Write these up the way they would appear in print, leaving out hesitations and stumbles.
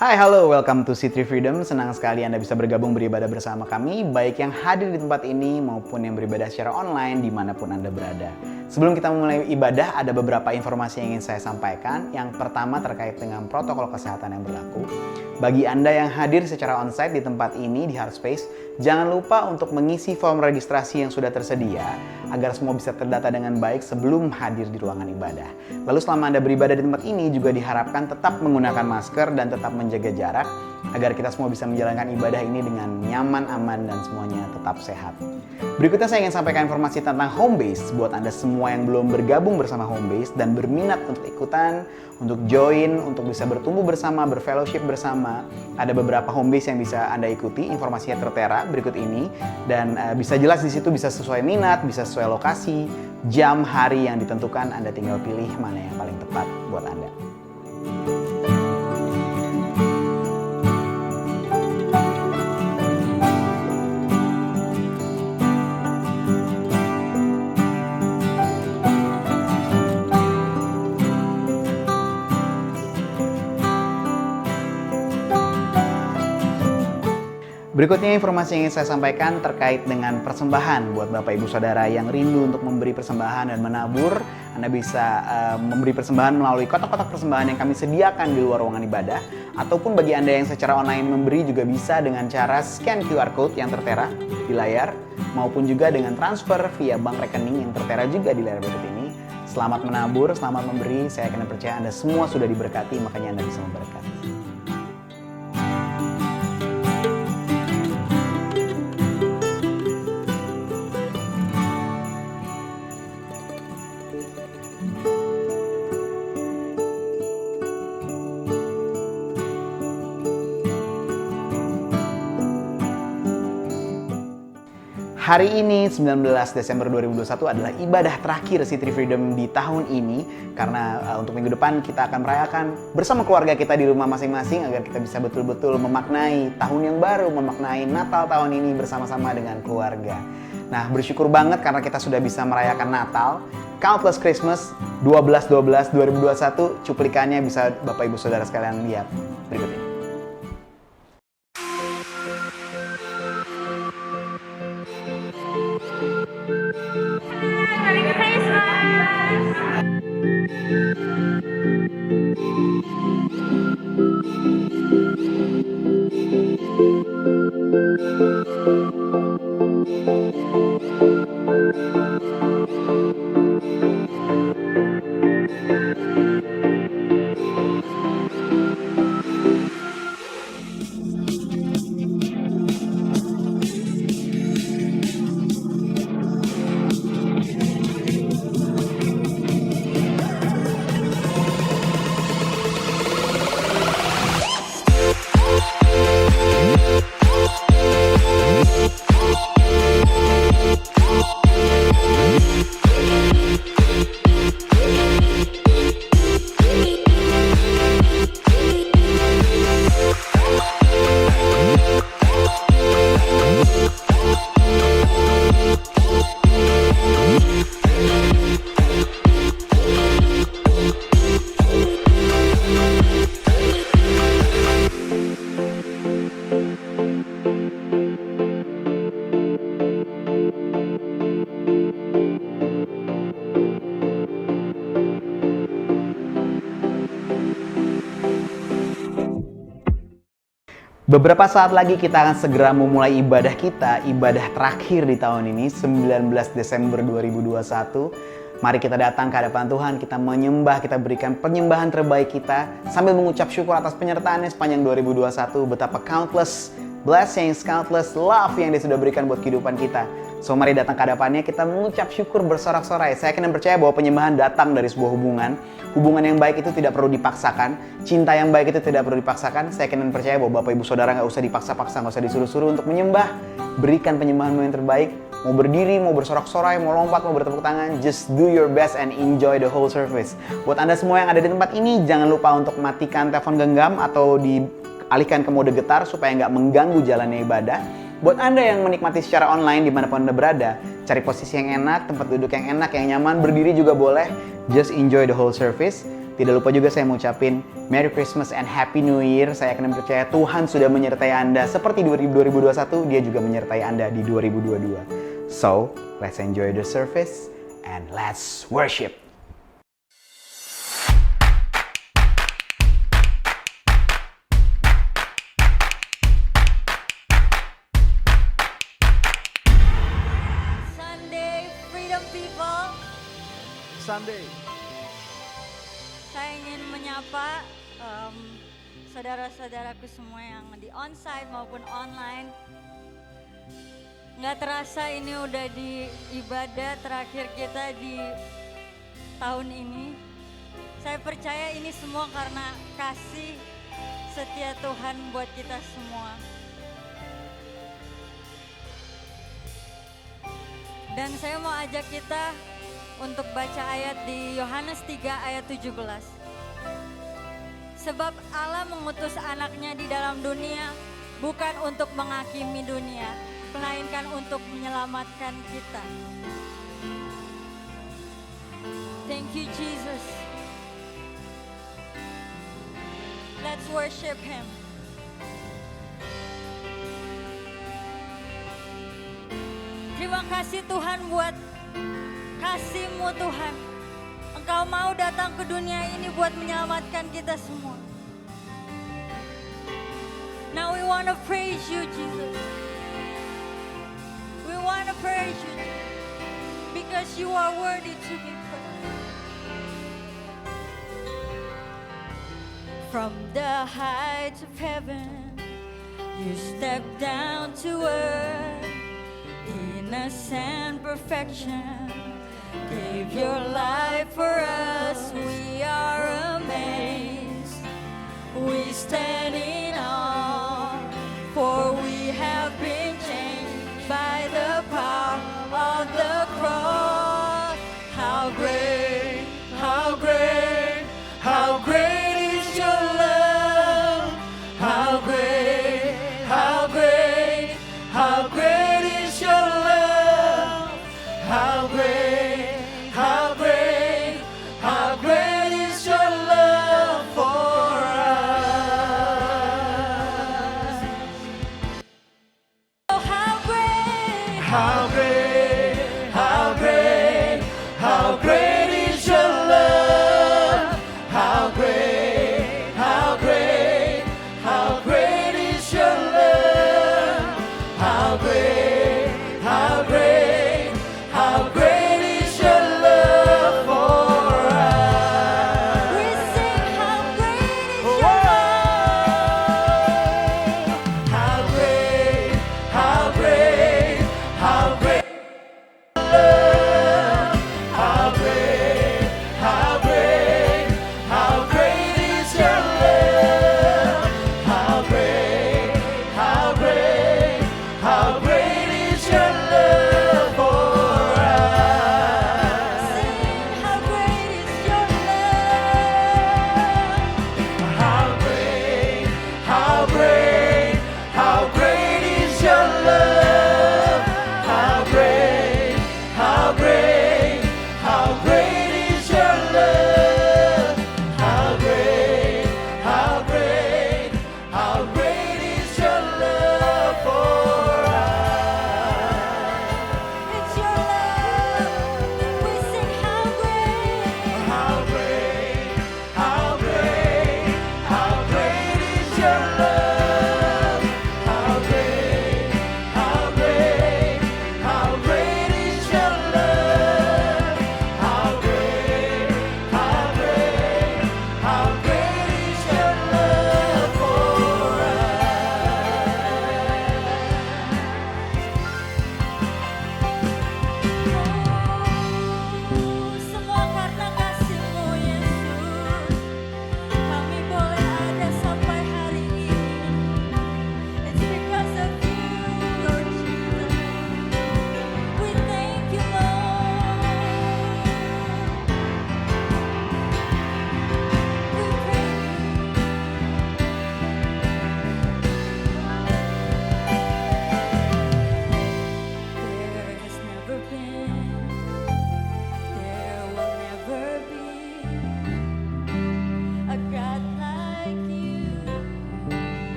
Hai, halo, welcome to C3 Freedom. Senang sekali Anda bisa bergabung beribadah bersama kami, baik yang hadir di tempat ini maupun yang beribadah secara online dimanapun Anda berada. Sebelum kita memulai ibadah, ada beberapa informasi yang ingin saya sampaikan. Yang pertama terkait dengan protokol kesehatan yang berlaku. Bagi Anda yang hadir secara onsite di tempat ini, di Heartspace, jangan lupa untuk mengisi form registrasi yang sudah tersedia, agar semua bisa terdata dengan baik sebelum hadir di ruangan ibadah. Lalu selama Anda beribadah di tempat ini juga diharapkan tetap menggunakan masker dan tetap menjaga jarak, agar kita semua bisa menjalankan ibadah ini dengan nyaman, aman, dan semuanya tetap sehat. Berikutnya saya ingin sampaikan informasi tentang Homebase buat Anda semua yang belum bergabung bersama Homebase dan berminat untuk ikutan, untuk join, untuk bisa bertumbuh bersama, berfellowship bersama. Ada beberapa Homebase yang bisa Anda ikuti, informasinya tertera berikut ini, dan bisa jelas di situ, bisa sesuai minat, bisa sesuai lokasi, jam, hari yang ditentukan. Anda tinggal pilih mana yang paling tepat buat Anda. Berikutnya informasi yang ingin saya sampaikan terkait dengan persembahan buat Bapak Ibu Saudara yang rindu untuk memberi persembahan dan menabur. Anda bisa memberi persembahan melalui kotak-kotak persembahan yang kami sediakan di luar ruangan ibadah. Ataupun bagi Anda yang secara online memberi juga bisa dengan cara scan QR Code yang tertera di layar, maupun juga dengan transfer via bank rekening yang tertera juga di layar berikut ini. Selamat menabur, selamat memberi. Saya akan percaya Anda semua sudah diberkati, makanya Anda bisa memberkati. Hari ini 19 Desember 2021 adalah ibadah terakhir C3 Freedom di tahun ini, karena untuk minggu depan kita akan merayakan bersama keluarga kita di rumah masing-masing agar kita bisa betul-betul memaknai tahun yang baru, memaknai Natal tahun ini bersama-sama dengan keluarga. Nah, bersyukur banget karena kita sudah bisa merayakan Natal. Countless Christmas 12/12/2021, cuplikannya bisa Bapak Ibu Saudara sekalian lihat berikut ini. Merry Christmas! Beberapa saat lagi kita akan segera memulai ibadah kita, ibadah terakhir di tahun ini, 19 Desember 2021. Mari kita datang ke hadapan Tuhan, kita menyembah, kita berikan penyembahan terbaik kita sambil mengucap syukur atas penyertaannya sepanjang 2021, betapa countless blessings, countless love yang Dia sudah berikan buat kehidupan kita. So mari datang ke hadapannya, kita mengucap syukur bersorak-sorai. Saya yakin dan percaya bahwa penyembahan datang dari sebuah hubungan. Hubungan yang baik itu tidak perlu dipaksakan. Cinta yang baik itu tidak perlu dipaksakan. Saya yakin dan percaya bahwa Bapak Ibu Saudara gak usah dipaksa-paksa, gak usah disuruh-suruh untuk menyembah. Berikan penyembahanmu yang terbaik. Mau berdiri, mau bersorak-sorai, mau lompat, mau bertepuk tangan. Just do your best and enjoy the whole service. Buat Anda semua yang ada di tempat ini, jangan lupa untuk matikan telepon genggam atau dialihkan ke mode getar supaya nggak mengganggu jalannya ibadah. Buat Anda yang menikmati secara online dimanapun Anda berada, cari posisi yang enak, tempat duduk yang enak, yang nyaman, berdiri juga boleh. Just enjoy the whole service. Tidak lupa juga saya mau ucapin Merry Christmas and Happy New Year. Saya akan percaya Tuhan sudah menyertai Anda seperti 2021, Dia juga menyertai Anda di 2022. So, let's enjoy the service and let's worship. Sunday. Saya ingin menyapa saudara-saudaraku semua yang di onsite maupun online. Nggak terasa ini udah di ibadah terakhir kita di tahun ini. Saya percaya ini semua karena kasih setia Tuhan buat kita semua. Dan saya mau ajak kita untuk baca ayat di Yohanes 3 ayat 17. Sebab Allah mengutus anaknya di dalam dunia bukan untuk menghakimi dunia, melainkan untuk menyelamatkan kita. Thank you Jesus. Let's worship Him. Terima kasih Tuhan buat kasih-Mu Tuhan. Engkau mau datang ke dunia ini buat menyelamatkan kita semua. Now we want to praise you Jesus. We want to praise you because you are worthy to be praised. From the heights of heaven, you step down to earth, innocent perfection. Gave your life for us, we are amazed. We stand in awe, for we have been changed by the power of the cross. How great, how great, how great is your love. How great, how great, how great is your love. How great. How great is your love?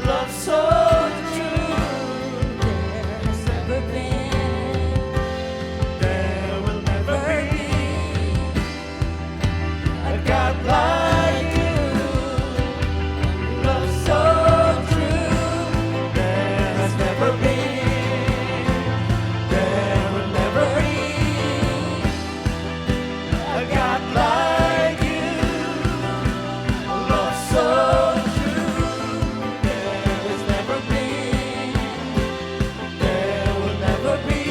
love so true. There's never been, There will never never be be a God like you. Love so true. There has never been. There will never be a God like you. Love so true. There has never been. There will never be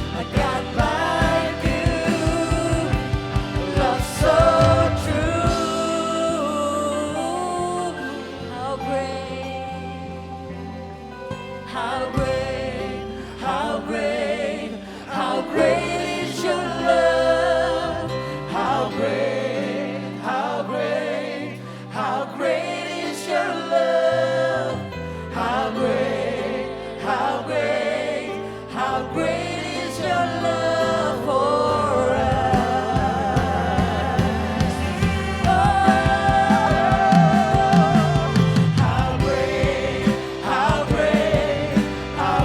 a God like you. Love so true. How great, how great, How great, how great is your love. How great, how great, how great is your love. How great, how great, how great is your love for us. Oh, how great, how great, how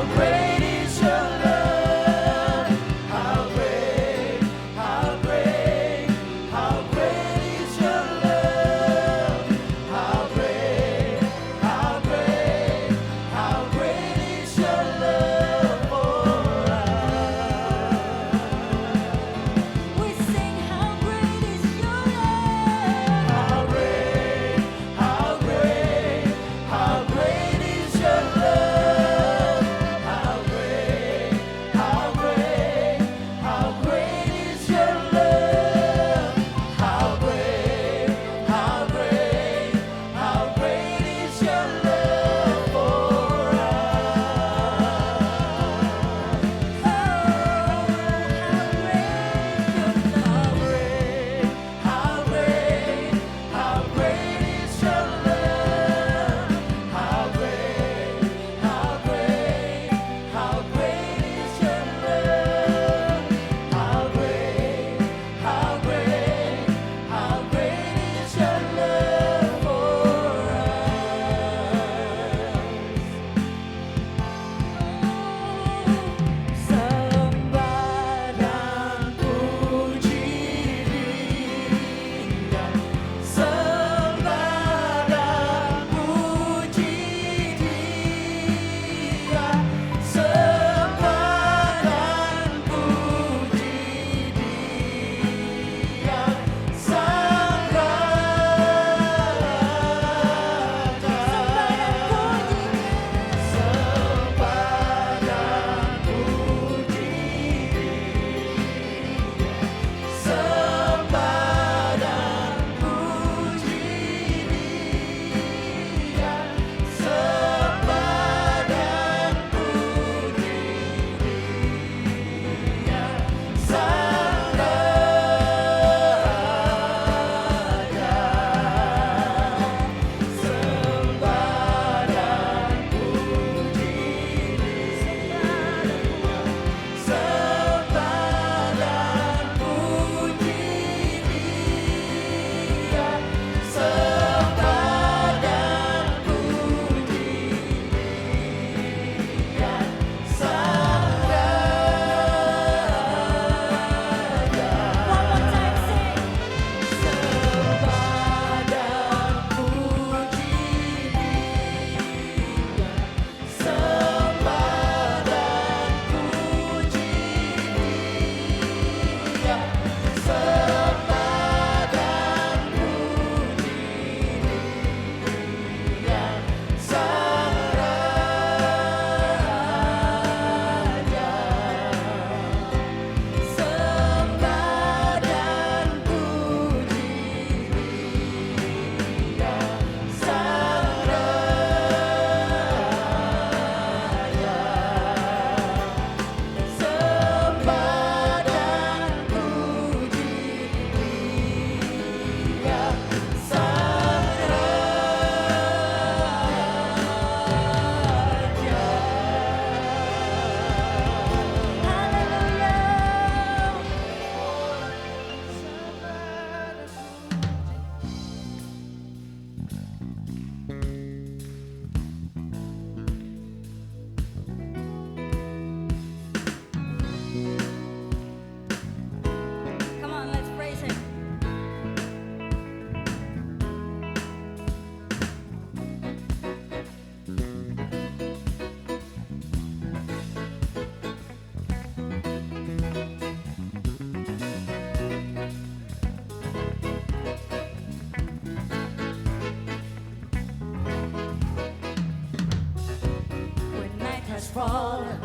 fallen,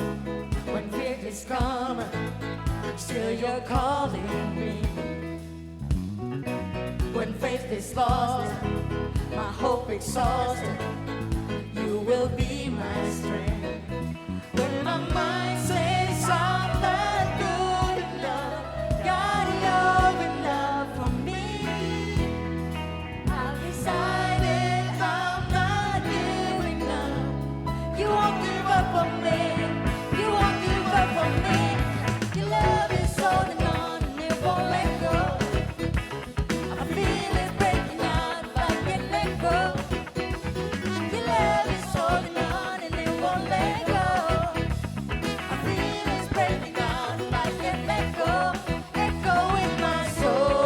when fear is coming, still you're calling me. When faith is lost, my hope exhausted, you will be my strength. When my mind says I'm not good enough, God, you're enough for me. I've decided I'm not giving up. You won't give up on me. You won't give up on me. Your love is holding on and it won't let go. I feel it breaking out, but I can't let go. Your love is holding on and it won't let go. I feel it's breaking out, but I can't let go. Let go in my soul.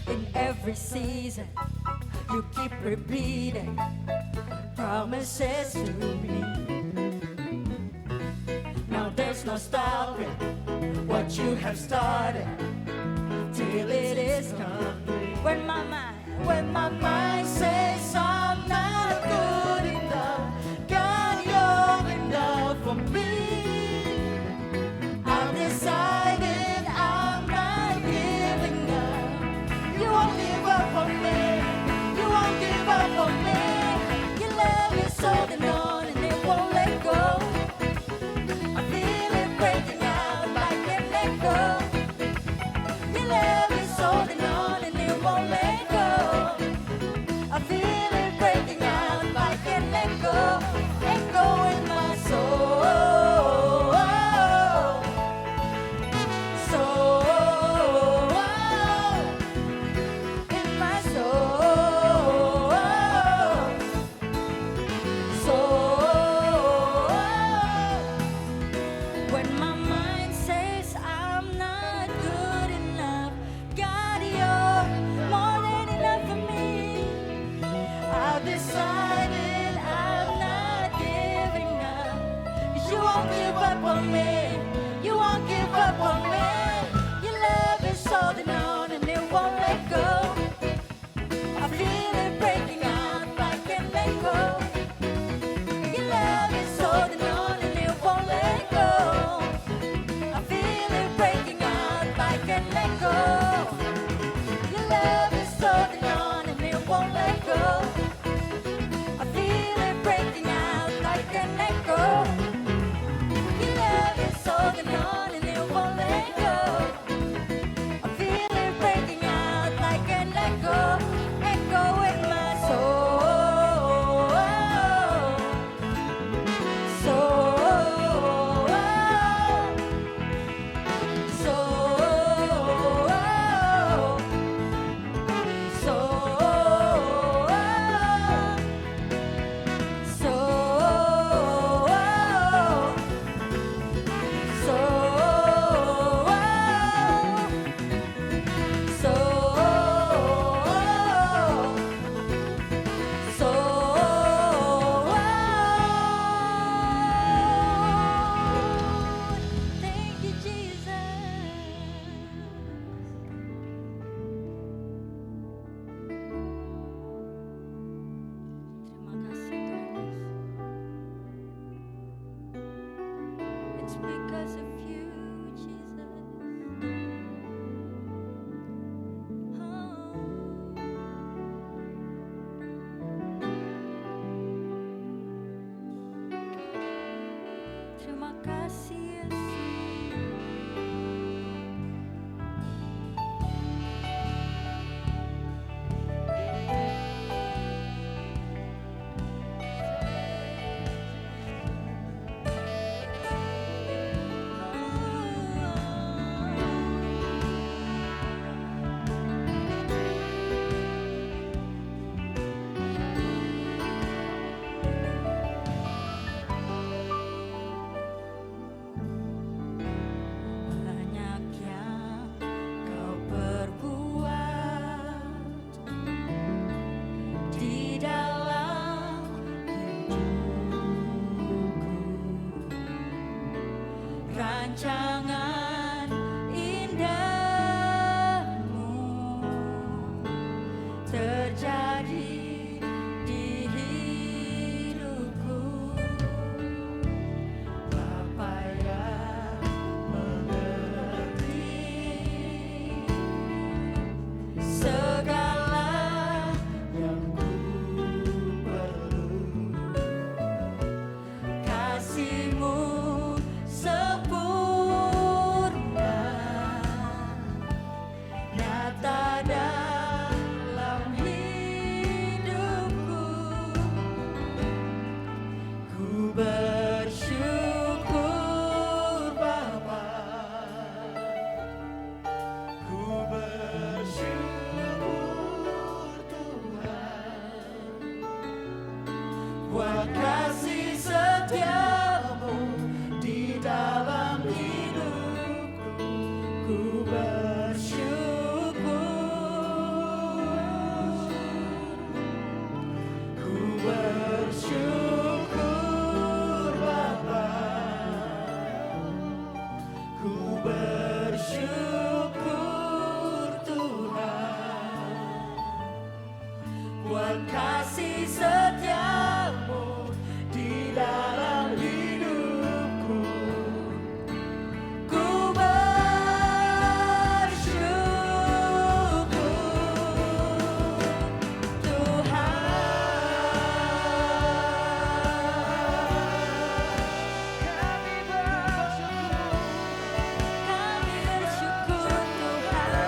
In every season, you keep repeating promises to me. Now there's no stopping what you have started till it is complete. When my mind says I'm not good enough, God, you're enough for me. I've decided I'm not giving up. You won't give up on me. You won't give up on me. Your love is holding on and it won't let go. I feel it breaking out, but I can't let go. Your love is holding on and it won't let go. I feel it breaking out, but I can't let go. Let go in my soul. In my soul. When my mind says I'm not good enough, God, you're more than enough for me. I've decided I'm not giving up. 'Cause you won't give up on me. You won't give up on me. Your love is holding on and it won't let go. I feel it breaking out, but I can't let go. Your love is holding on and it won't let go. I feel it breaking out, but I can't let go. Your love is holding on and it won't let go. I feel it breaking out, but I can't let go. Your love is holding on and it won't let go. I feel it breaking out, but I can't let go. Let go in my soul. Thank you, Jesus. Terima kasih Tuhan Yesus. It's because of you, Jesus. Terima kasih Yesus. buat kasih setiamu di dalam hidupku. Ku bersyukur Tuhan. Kami bersyukur Tuhan.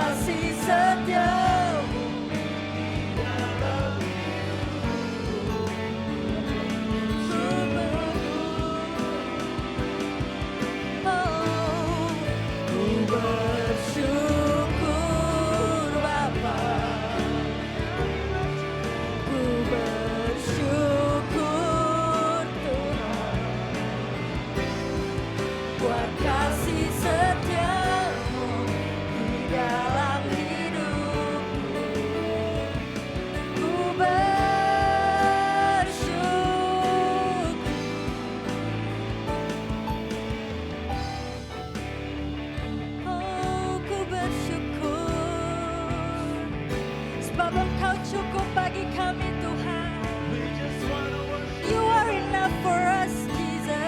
kasih setiamu ku bersyukur Bapa, ku bersyukur Tuhan buat kasih setiamu di dalam hidupku. Ku bersyukur, oh ku bersyukur, sebab Engkau cukup bagi kami Tuhan. You are enough for us, Jesus.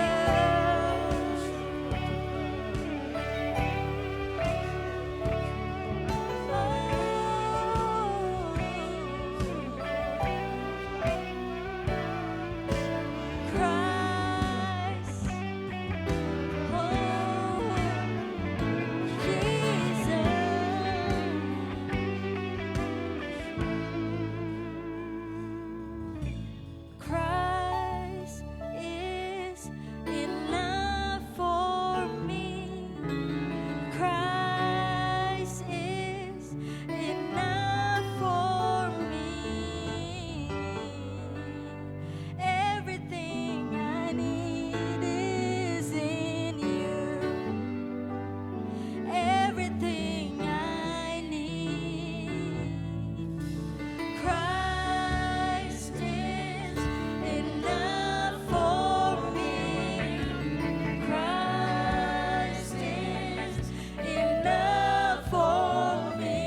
Christ, oh Jesus. Christ is enough for me. Christ is enough for me. Everything I need is in you. Everything I need. Christ is enough for me. Christ is enough for me.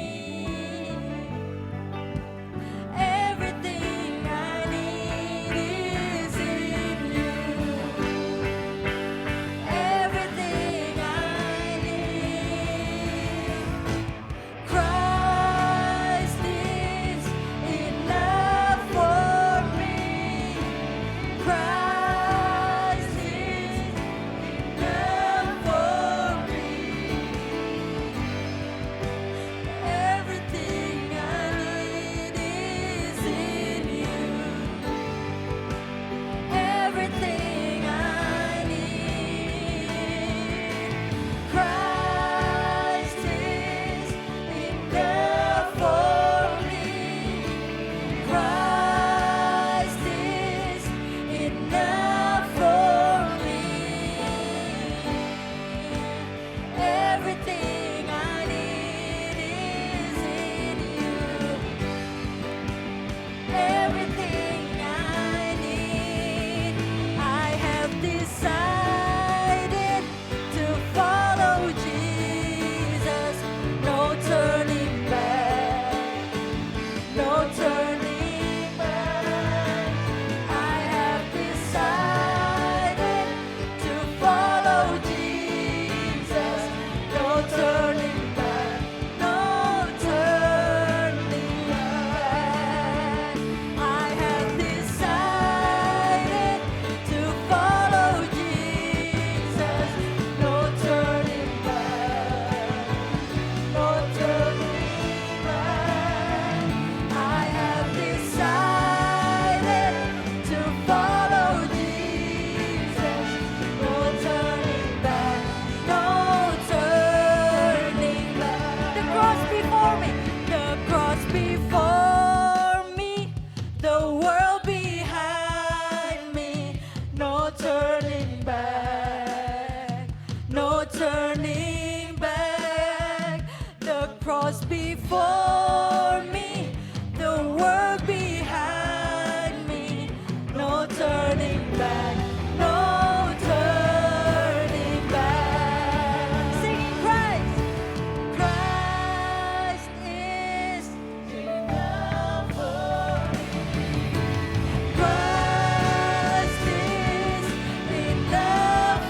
Everything I need is in you. Everything I need. Christ is enough for me. Christ is enough for me. Everything I need is in you. Everything I need. Christ is enough for me. Christ is enough for me. Everything I need is in you. Everything I need. I have decided to follow Jesus. No turning back. No turning back. I have decided to follow Jesus. No turning back. No turning back. I have decided to follow Jesus. No turning back. No turning back. I have decided to follow Jesus. No turning back. No turning back. The cross before me. The cross before me. The world behind me. No turning back. No turning back. The cross before me. The world behind me. No turning back. No turning back. Singing Christ. Christ is enough for me. Christ is enough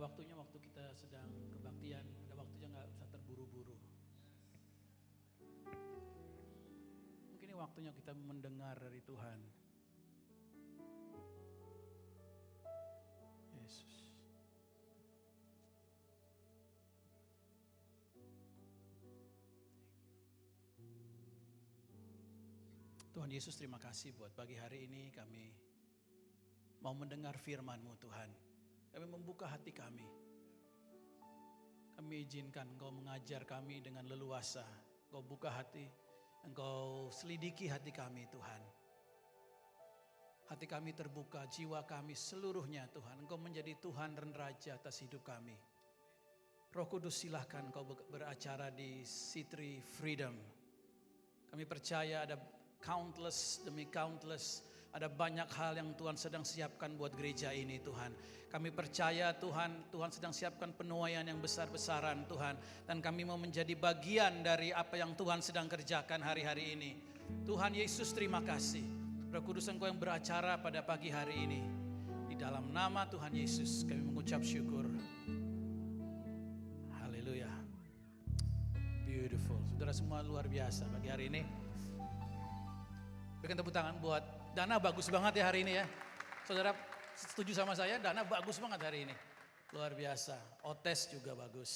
waktunya waktu kita sedang kebaktian, ada waktunya nggak usah terburu-buru. Mungkin ini waktunya kita mendengar dari Tuhan. Yesus. Tuhan Yesus, terima kasih buat pagi hari ini kami mau mendengar firman-Mu Tuhan. Kami membuka hati kami. Kami izinkan Engkau mengajar kami dengan leluasa. Engkau buka hati, Engkau selidiki hati kami Tuhan. Hati kami terbuka, jiwa kami seluruhnya Tuhan. Engkau menjadi Tuhan dan Raja atas hidup kami. Roh Kudus silahkan Engkau beracara di C3 Freedom. Kami percaya ada countless demi countless, ada banyak hal yang Tuhan sedang siapkan buat gereja ini Tuhan. Kami percaya Tuhan sedang siapkan penuaian yang besar-besaran Tuhan. Dan kami mau menjadi bagian dari apa yang Tuhan sedang kerjakan hari-hari ini. Tuhan Yesus, terima kasih. Roh Kudus Engkau yang beracara pada pagi hari ini. Di dalam nama Tuhan Yesus kami mengucap syukur. Haleluya. Beautiful. Saudara semua luar biasa pagi hari ini. Berikan tepuk tangan buat Dana, bagus banget ya hari ini ya. Saudara setuju sama saya, Dana bagus banget hari ini. Luar biasa. Otes juga bagus.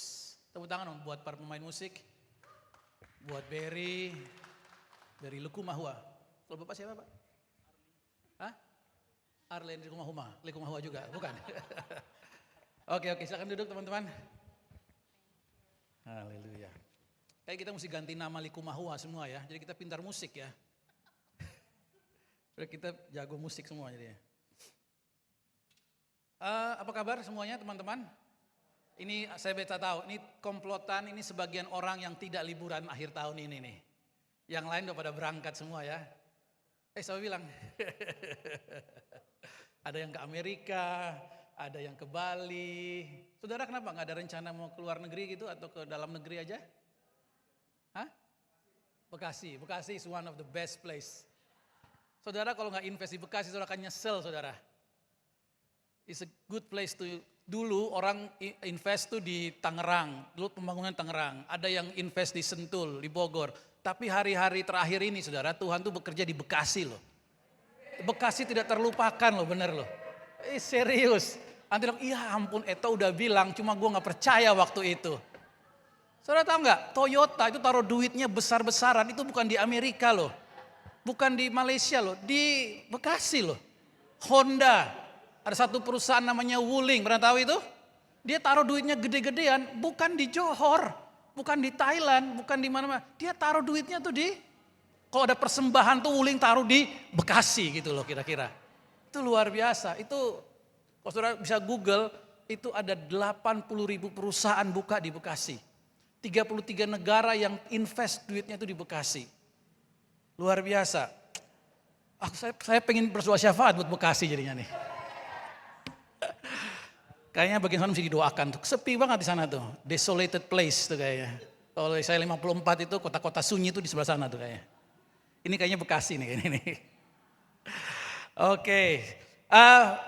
Tepuk tangan buat para pemain musik. Buat Berry Likumahua. Kalau Bapak siapa Pak? Hah? Arlen Likumahua juga, bukan? Oke, silakan duduk teman-teman. Haleluya. Kayak kita mesti ganti nama Likumahua semua ya. Jadi kita pintar musik ya. Kita jago musik semua jadinya. Apa kabar semuanya teman-teman? Ini saya beta tahu, ini komplotan, ini sebagian orang yang tidak liburan akhir tahun ini nih. Yang lain udah pada berangkat semua ya. Saya bilang, ada yang ke Amerika, ada yang ke Bali. Saudara kenapa nggak ada rencana mau keluar negeri gitu atau ke dalam negeri aja? Hah? Bekasi is one of the best place. Saudara kalau nggak invest di Bekasi, saudara akan nyesel saudara. It's a good place to, dulu orang invest tuh di Tangerang, dulu pembangunan Tangerang. Ada yang invest di Sentul, di Bogor. Tapi hari-hari terakhir ini saudara, Tuhan tuh bekerja di Bekasi loh. Bekasi tidak terlupakan loh, bener loh. Serius. Nanti bilang, iya ampun Eto udah bilang, cuma gue gak percaya waktu itu. Saudara tahu nggak? Toyota itu taruh duitnya besar-besaran, itu bukan di Amerika loh. Bukan di Malaysia loh, di Bekasi loh. Honda, ada satu perusahaan namanya Wuling, pernah tahu itu? Dia taruh duitnya gede-gedean, bukan di Johor, bukan di Thailand, bukan di mana-mana. Dia taruh duitnya tuh di, kalau ada persembahan tuh Wuling taruh di Bekasi gitu loh kira-kira. Itu luar biasa, itu kalau saudara bisa Google, itu ada 80.000 perusahaan buka di Bekasi. 33 negara yang invest duitnya itu di Bekasi. Luar biasa. Saya pengen berdoa syafaat buat Bekasi jadinya nih. Kayaknya bagian sana mesti didoakan tuh. Sepi banget di sana tuh. Desolated place tuh kayaknya. Kalau saya 54 itu kota-kota sunyi tuh di sebelah sana tuh kayaknya. Ini kayaknya Bekasi nih kayaknya nih. Oke.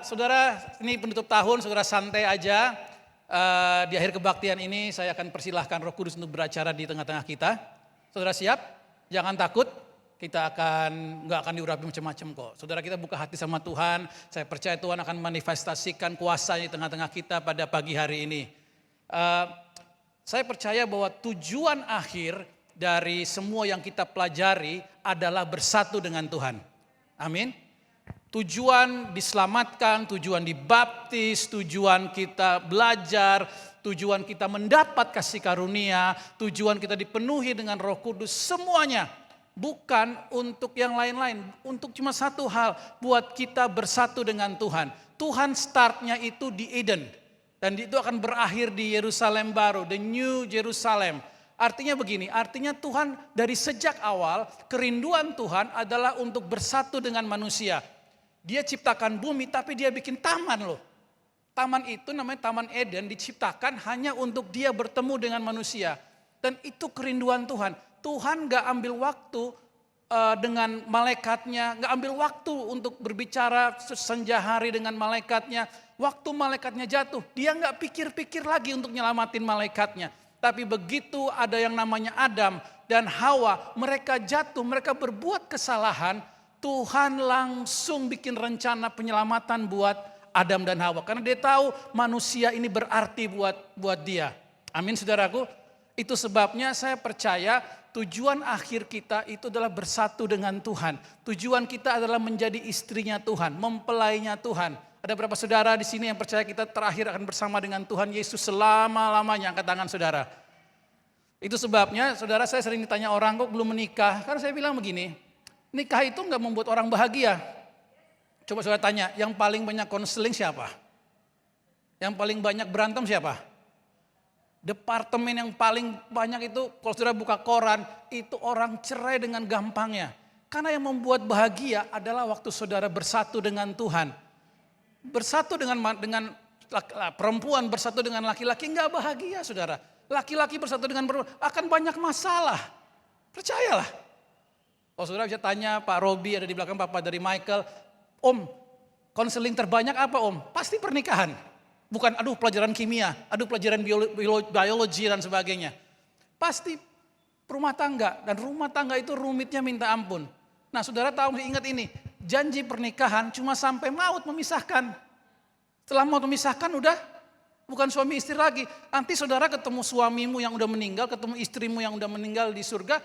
Saudara, ini penutup tahun, saudara santai aja. Di akhir kebaktian ini saya akan persilahkan Roh Kudus untuk beracara di tengah-tengah kita. Saudara siap? Jangan takut. Kita nggak akan diurapi macam-macam kok. Saudara kita buka hati sama Tuhan. Saya percaya Tuhan akan manifestasikan kuasa-Nya di tengah-tengah kita pada pagi hari ini. Saya percaya bahwa tujuan akhir dari semua yang kita pelajari adalah bersatu dengan Tuhan. Amin. Tujuan diselamatkan, tujuan dibaptis, tujuan kita belajar, tujuan kita mendapat kasih karunia, tujuan kita dipenuhi dengan Roh Kudus, semuanya. Bukan untuk yang lain-lain, untuk cuma satu hal, buat kita bersatu dengan Tuhan. Tuhan startnya itu di Eden, dan itu akan berakhir di Yerusalem baru, the New Jerusalem. Artinya begini, artinya Tuhan dari sejak awal, kerinduan Tuhan adalah untuk bersatu dengan manusia. Dia ciptakan bumi, tapi dia bikin taman loh. Taman itu namanya Taman Eden, diciptakan hanya untuk dia bertemu dengan manusia. Dan itu kerinduan Tuhan. Tuhan gak ambil waktu dengan malaikatnya, nggak ambil waktu untuk berbicara sesenja hari dengan malaikatnya. Waktu malaikatnya jatuh, dia nggak pikir-pikir lagi untuk nyelamatin malaikatnya. Tapi begitu ada yang namanya Adam dan Hawa, mereka jatuh, mereka berbuat kesalahan, Tuhan langsung bikin rencana penyelamatan buat Adam dan Hawa. Karena dia tahu manusia ini berarti buat dia. Amin saudaraku. Itu sebabnya saya percaya tujuan akhir kita itu adalah bersatu dengan Tuhan. Tujuan kita adalah menjadi istrinya Tuhan, mempelainya Tuhan. Ada berapa saudara di sini yang percaya kita terakhir akan bersama dengan Tuhan Yesus selama-lamanya? Angkat tangan saudara. Itu sebabnya saudara, saya sering ditanya orang kok belum menikah. Karena saya bilang begini, nikah itu nggak membuat orang bahagia. Coba saudara tanya, yang paling banyak konseling siapa? Yang paling banyak berantem siapa? Departemen yang paling banyak itu kalau saudara buka koran, itu orang cerai dengan gampangnya. Karena yang membuat bahagia adalah waktu saudara bersatu dengan Tuhan. Bersatu dengan perempuan, bersatu dengan laki-laki enggak bahagia saudara. Laki-laki bersatu dengan perempuan akan banyak masalah. Percayalah. Kalau saudara bisa tanya Pak Robi ada di belakang Papa dari Michael, Om, konseling terbanyak apa Om? Pasti pernikahan. Bukan aduh pelajaran kimia, aduh pelajaran biologi dan sebagainya. Pasti rumah tangga, dan rumah tangga itu rumitnya minta ampun. Nah saudara tahu, ingat ini, janji pernikahan cuma sampai maut memisahkan. Setelah maut memisahkan udah bukan suami istri lagi. Nanti saudara ketemu suamimu yang udah meninggal, ketemu istrimu yang udah meninggal di surga,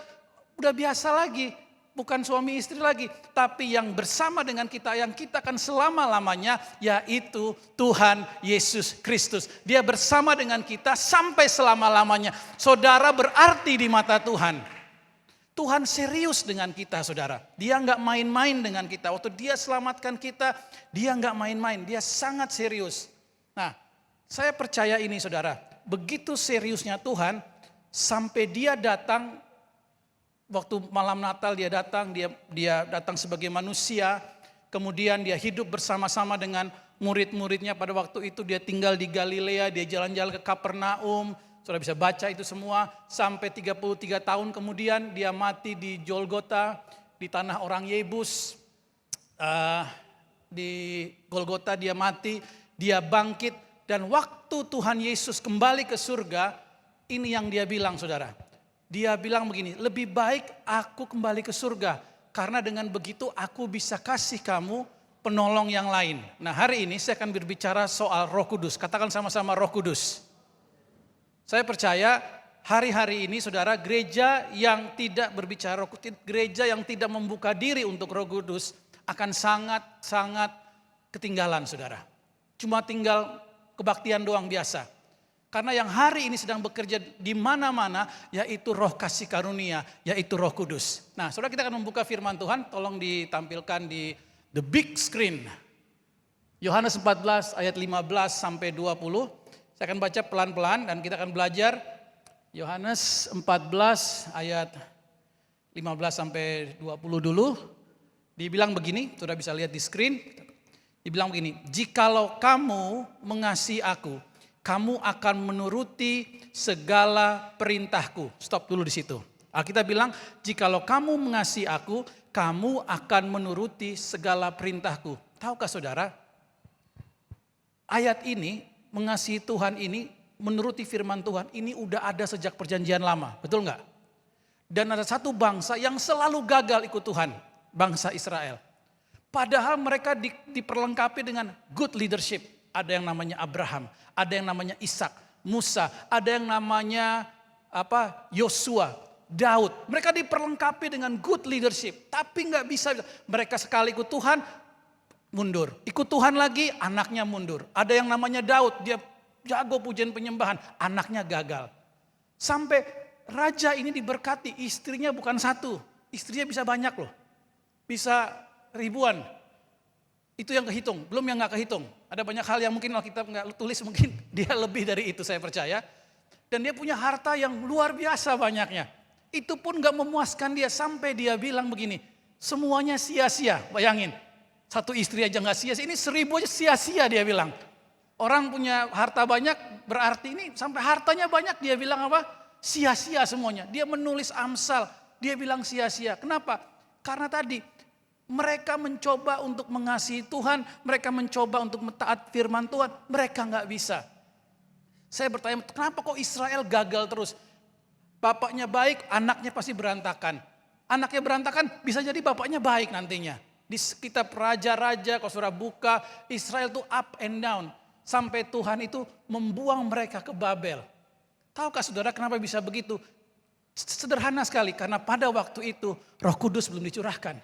udah biasa lagi. Bukan suami istri lagi, tapi yang bersama dengan kita, yang kita akan selama-lamanya, yaitu Tuhan Yesus Kristus. Dia bersama dengan kita sampai selama-lamanya. Saudara berarti di mata Tuhan. Tuhan serius dengan kita saudara. Dia nggak main-main dengan kita. Waktu dia selamatkan kita, dia nggak main-main. Dia sangat serius. Nah, saya percaya ini saudara. Begitu seriusnya Tuhan, sampai dia datang. Waktu malam Natal dia datang sebagai manusia, kemudian dia hidup bersama-sama dengan murid-muridnya. Pada waktu itu dia tinggal di Galilea, dia jalan-jalan ke Kapernaum, saudara bisa baca itu semua. Sampai 33 tahun kemudian dia mati di Golgota, di tanah orang Yebus. Di Golgota dia mati, dia bangkit. Dan waktu Tuhan Yesus kembali ke surga, ini yang dia bilang saudara. Dia bilang begini, lebih baik aku kembali ke surga. Karena dengan begitu aku bisa kasih kamu penolong yang lain. Nah hari ini saya akan berbicara soal Roh Kudus. Katakan sama-sama Roh Kudus. Saya percaya hari-hari ini saudara, gereja yang tidak berbicara Roh Kudus, gereja yang tidak membuka diri untuk Roh Kudus akan sangat-sangat ketinggalan saudara. Cuma tinggal kebaktian doang biasa. Karena yang hari ini sedang bekerja di mana-mana yaitu roh kasih karunia, yaitu Roh Kudus. Nah saudara, kita akan membuka firman Tuhan, tolong ditampilkan di the big screen. Yohanes 14 ayat 15 sampai 20. Saya akan baca pelan-pelan dan kita akan belajar. Yohanes 14 ayat 15 sampai 20 dulu. Dibilang begini, saudara bisa lihat di screen. Dibilang begini, jikalau kamu mengasihi aku, kamu akan menuruti segala perintahku. Stop dulu di situ. Alkitab bilang, jikalau kamu mengasihi aku, kamu akan menuruti segala perintahku. Tahukah saudara, ayat ini, mengasihi Tuhan ini, menuruti firman Tuhan, ini udah ada sejak perjanjian lama. Betul nggak? Dan ada satu bangsa yang selalu gagal ikut Tuhan, bangsa Israel. Padahal mereka diperlengkapi dengan good leadership. Ada yang namanya Abraham, ada yang namanya Ishak, Musa, ada yang namanya Yosua, Daud. Mereka diperlengkapi dengan good leadership, tapi nggak bisa. Mereka sekali ikut Tuhan, mundur. Ikut Tuhan lagi, anaknya mundur. Ada yang namanya Daud, dia jago pujian penyembahan, anaknya gagal. Sampai raja ini diberkati, istrinya bukan satu, istrinya bisa banyak loh, bisa ribuan. Itu yang kehitung, belum yang gak kehitung. Ada banyak hal yang mungkin Alkitab gak tulis, mungkin dia lebih dari itu saya percaya. Dan dia punya harta yang luar biasa banyaknya. Itu pun gak memuaskan dia sampai dia bilang begini, semuanya sia-sia, bayangin. Satu istri aja gak sia-sia, ini 1000 aja sia-sia dia bilang. Orang punya harta banyak berarti ini sampai hartanya banyak dia bilang apa? Sia-sia semuanya. Dia menulis Amsal, dia bilang sia-sia. Kenapa? Karena tadi mereka mencoba untuk mengasihi Tuhan, mereka mencoba untuk mentaat firman Tuhan, mereka nggak bisa. Saya bertanya, kenapa kok Israel gagal terus? Bapaknya baik, anaknya pasti berantakan. Anaknya berantakan, bisa jadi bapaknya baik nantinya. Di kitab raja-raja, kalau saudara buka, Israel tuh up and down. Sampai Tuhan itu membuang mereka ke Babel. Tahukah saudara kenapa bisa begitu? Sederhana sekali, karena pada waktu itu Roh Kudus belum dicurahkan.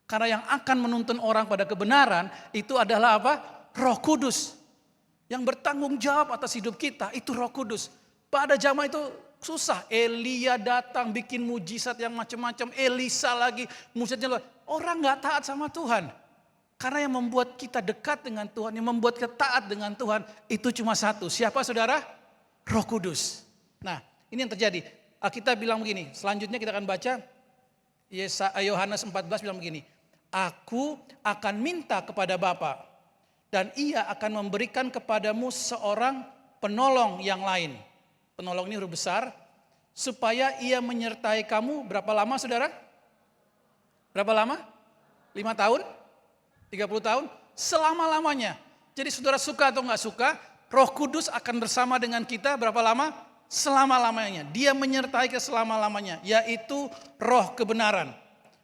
Karena yang akan menuntun orang pada kebenaran itu adalah apa? Roh Kudus. Yang bertanggung jawab atas hidup kita itu Roh Kudus. Pada zaman itu susah. Elia datang bikin mujizat yang macam-macam. Elisa lagi mujizatnya luar. Orang gak taat sama Tuhan. Karena yang membuat kita dekat dengan Tuhan, yang membuat kita taat dengan Tuhan itu cuma satu. Siapa saudara? Roh Kudus. Nah ini yang terjadi. Kita bilang begini, selanjutnya kita akan baca Yohanes 14 bilang begini. Aku akan minta kepada Bapa dan ia akan memberikan kepadamu seorang penolong yang lain. Penolong ini huruf besar. Supaya ia menyertai kamu berapa lama saudara? Berapa lama? 5 tahun? 30 tahun? Selama-lamanya. Jadi saudara suka atau enggak suka, Roh Kudus akan bersama dengan kita berapa lama? Selama-lamanya. Dia menyertai ke selama-lamanya. Yaitu roh kebenaran.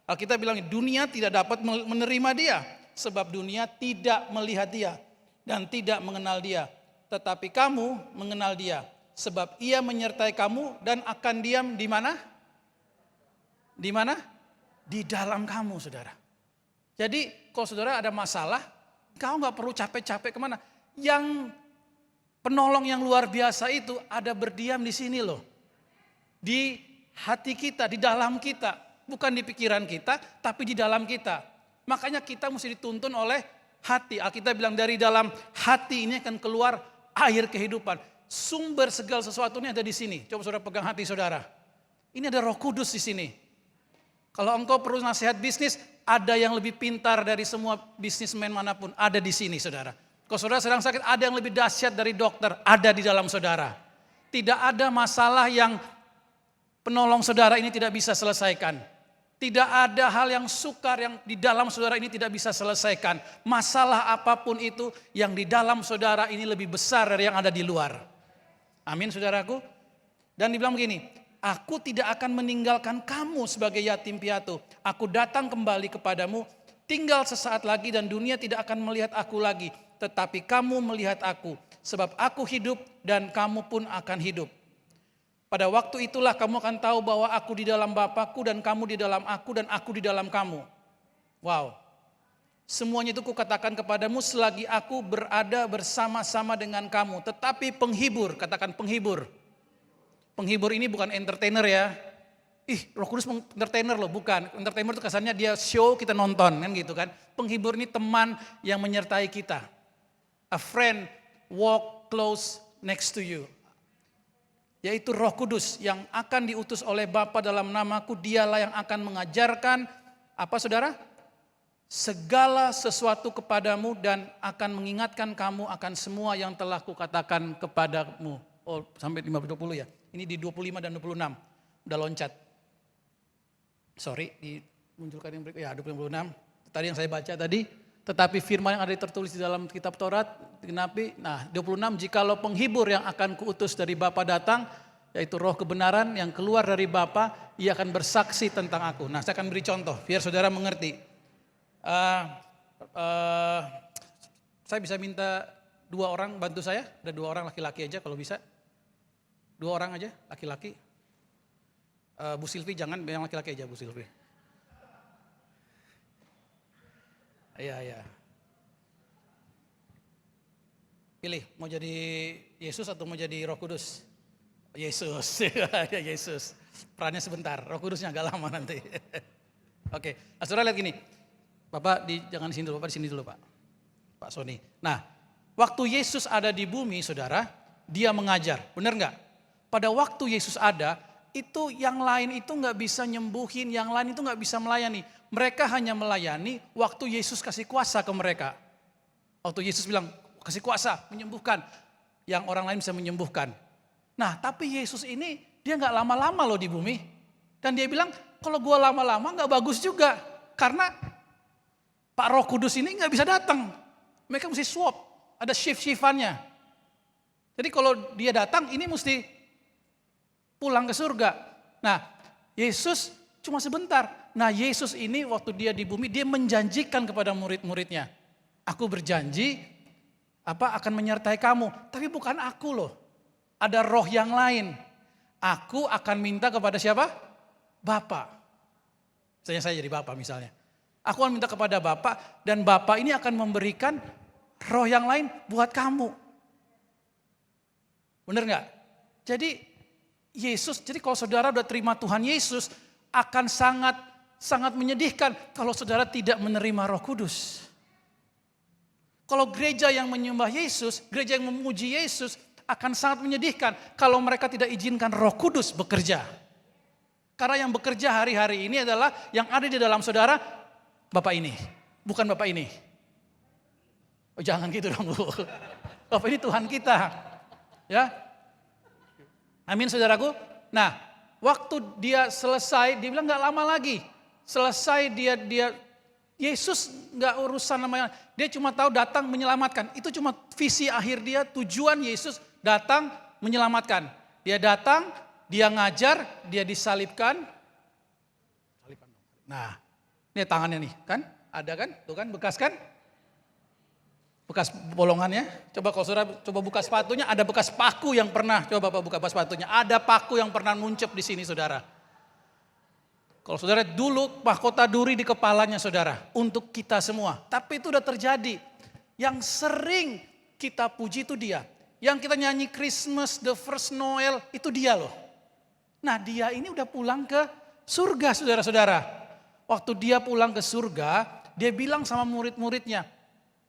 Alkitab bilang dunia tidak dapat menerima dia. Sebab dunia tidak melihat dia. Dan tidak mengenal dia. Tetapi kamu mengenal dia. Sebab ia menyertai kamu dan akan diam di mana? Di mana? Di dalam kamu saudara. Jadi kalau saudara ada masalah, kau gak perlu capek-capek kemana. Yang penolong yang luar biasa itu ada berdiam di sini loh. Di hati kita, di dalam kita. Bukan di pikiran kita, tapi di dalam kita. Makanya kita mesti dituntun oleh hati. Alkitab bilang dari dalam hati ini akan keluar air kehidupan. Sumber segala sesuatu ini ada di sini. Coba saudara pegang hati saudara. Ini ada Roh Kudus di sini. Kalau engkau perlu nasihat bisnis, ada yang lebih pintar dari semua bisnismen manapun. Ada di sini saudara. Kalau saudara sedang sakit, ada yang lebih dahsyat dari dokter. Ada di dalam saudara. Tidak ada masalah yang penolong saudara ini tidak bisa selesaikan. Tidak ada hal yang sukar yang di dalam saudara ini tidak bisa selesaikan. Masalah apapun itu yang di dalam saudara ini lebih besar dari yang ada di luar. Amin saudaraku. Dan dibilang begini, aku tidak akan meninggalkan kamu sebagai yatim piatu. Aku datang kembali kepadamu, tinggal sesaat lagi dan dunia tidak akan melihat aku lagi. Tetapi kamu melihat aku, sebab aku hidup dan kamu pun akan hidup. Pada waktu itulah kamu akan tahu bahwa aku di dalam Bapakku dan kamu di dalam aku dan aku di dalam kamu. Wow. Semuanya itu kukatakan kepadamu selagi aku berada bersama-sama dengan kamu. Tetapi penghibur, katakan penghibur. Penghibur ini bukan entertainer ya. Roh Kudus entertainer loh, bukan. Entertainer itu kesannya dia show kita nonton kan gitu kan. Penghibur ini teman yang menyertai kita. A friend walk close next to you. Yaitu Roh Kudus yang akan diutus oleh Bapa dalam namaku, dialah yang akan mengajarkan apa saudara? Segala sesuatu kepadamu dan akan mengingatkan kamu akan semua yang telah kukatakan kepadamu. Oh sampai 20 ya, ini di 25 dan 26, udah loncat. Sorry, dimunculkan yang berikut, ya 26, tadi yang saya baca tadi. Tetapi firman yang ada tertulis di dalam kitab Taurat digenapi. Nah 26, jikalau penghibur yang akan kuutus dari Bapa datang, yaitu roh kebenaran yang keluar dari Bapa, ia akan bersaksi tentang aku. Nah saya akan beri contoh biar saudara mengerti. Saya bisa minta 2 orang bantu saya, ada 2 orang laki-laki aja kalau bisa. 2 orang aja laki-laki. Bu Silvi jangan, yang laki-laki aja Bu Silvi. Iya. Pilih, mau jadi Yesus atau mau jadi Roh Kudus? Yesus, ya Yesus. Perannya sebentar, Roh Kudusnya agak lama nanti. Oke, saudara lihat gini. Bapak jangan di sini dulu, Bapak di sini dulu Pak. Pak Sony. Nah, waktu Yesus ada di bumi saudara, dia mengajar, benar nggak? Pada waktu Yesus ada, itu yang lain itu nggak bisa nyembuhin, yang lain itu nggak bisa melayani. Mereka hanya melayani waktu Yesus kasih kuasa ke mereka. Waktu Yesus bilang, kasih kuasa, menyembuhkan. Yang orang lain bisa menyembuhkan. Nah, tapi Yesus ini, dia nggak lama-lama loh di bumi. Dan dia bilang, kalau gue lama-lama gak bagus juga. Karena Pak Roh Kudus ini gak bisa datang. Mereka mesti swap, ada shift-shiftannya. Jadi kalau dia datang ini mesti pulang ke surga. Nah Yesus cuma sebentar. Nah Yesus ini waktu dia di bumi dia menjanjikan kepada murid-muridnya. Aku berjanji akan menyertai kamu. Tapi bukan aku loh. Ada roh yang lain. Aku akan minta kepada siapa? Bapa. Misalnya saya jadi Bapa misalnya. Aku akan minta kepada Bapa dan Bapa ini akan memberikan roh yang lain buat kamu. Bener gak? Jadi Yesus, jadi kalau saudara udah terima Tuhan Yesus akan sangat menyedihkan kalau saudara tidak menerima Roh Kudus. Kalau gereja yang menyembah Yesus, gereja yang memuji Yesus akan sangat menyedihkan kalau mereka tidak izinkan Roh Kudus bekerja. Karena yang bekerja hari-hari ini adalah yang ada di dalam saudara, Bapak ini, bukan Bapak ini. Oh, jangan gitu dong Bu. Bapak ini Tuhan kita. Ya. Amin saudaraku. Nah, waktu dia selesai, dia bilang gak lama lagi. Selesai dia Yesus gak urusan namanya. Dia cuma tahu datang menyelamatkan. Itu cuma visi akhir dia, tujuan Yesus datang menyelamatkan. Dia datang, dia ngajar, dia disalibkan. Nah, ini tangannya nih, kan? Ada kan? Tuh kan, bekas kan? Bekas bolongannya. Coba kalau saudara coba buka sepatunya, ada bekas paku yang pernah. Coba Bapak buka sepatunya, ada paku yang pernah nuncep di sini saudara. Kalau saudara dulu mahkota duri di kepalanya saudara. Untuk kita semua. Tapi itu udah terjadi. Yang sering kita puji itu dia. Yang kita nyanyi Christmas, the first Noel, itu dia loh. Nah dia ini udah pulang ke surga saudara-saudara. Waktu dia pulang ke surga, dia bilang sama murid-muridnya,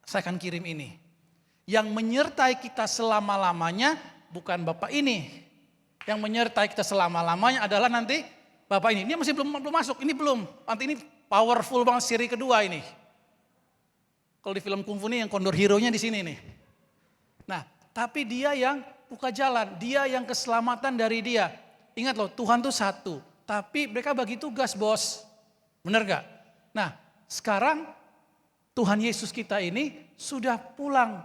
saya akan kirim ini. Yang menyertai kita selama-lamanya bukan Bapak ini. Yang menyertai kita selama-lamanya adalah nanti Bapak ini. Dia masih belum masuk, ini belum. Nanti ini powerful banget seri kedua ini. Kalau di film kungfu ini yang Condor Hero-nya di sini nih. Nah, tapi dia yang buka jalan, dia yang keselamatan dari dia. Ingat loh, Tuhan tuh satu. Tapi mereka bagi tugas bos. Benar gak? Nah, sekarang Tuhan Yesus kita ini sudah pulang.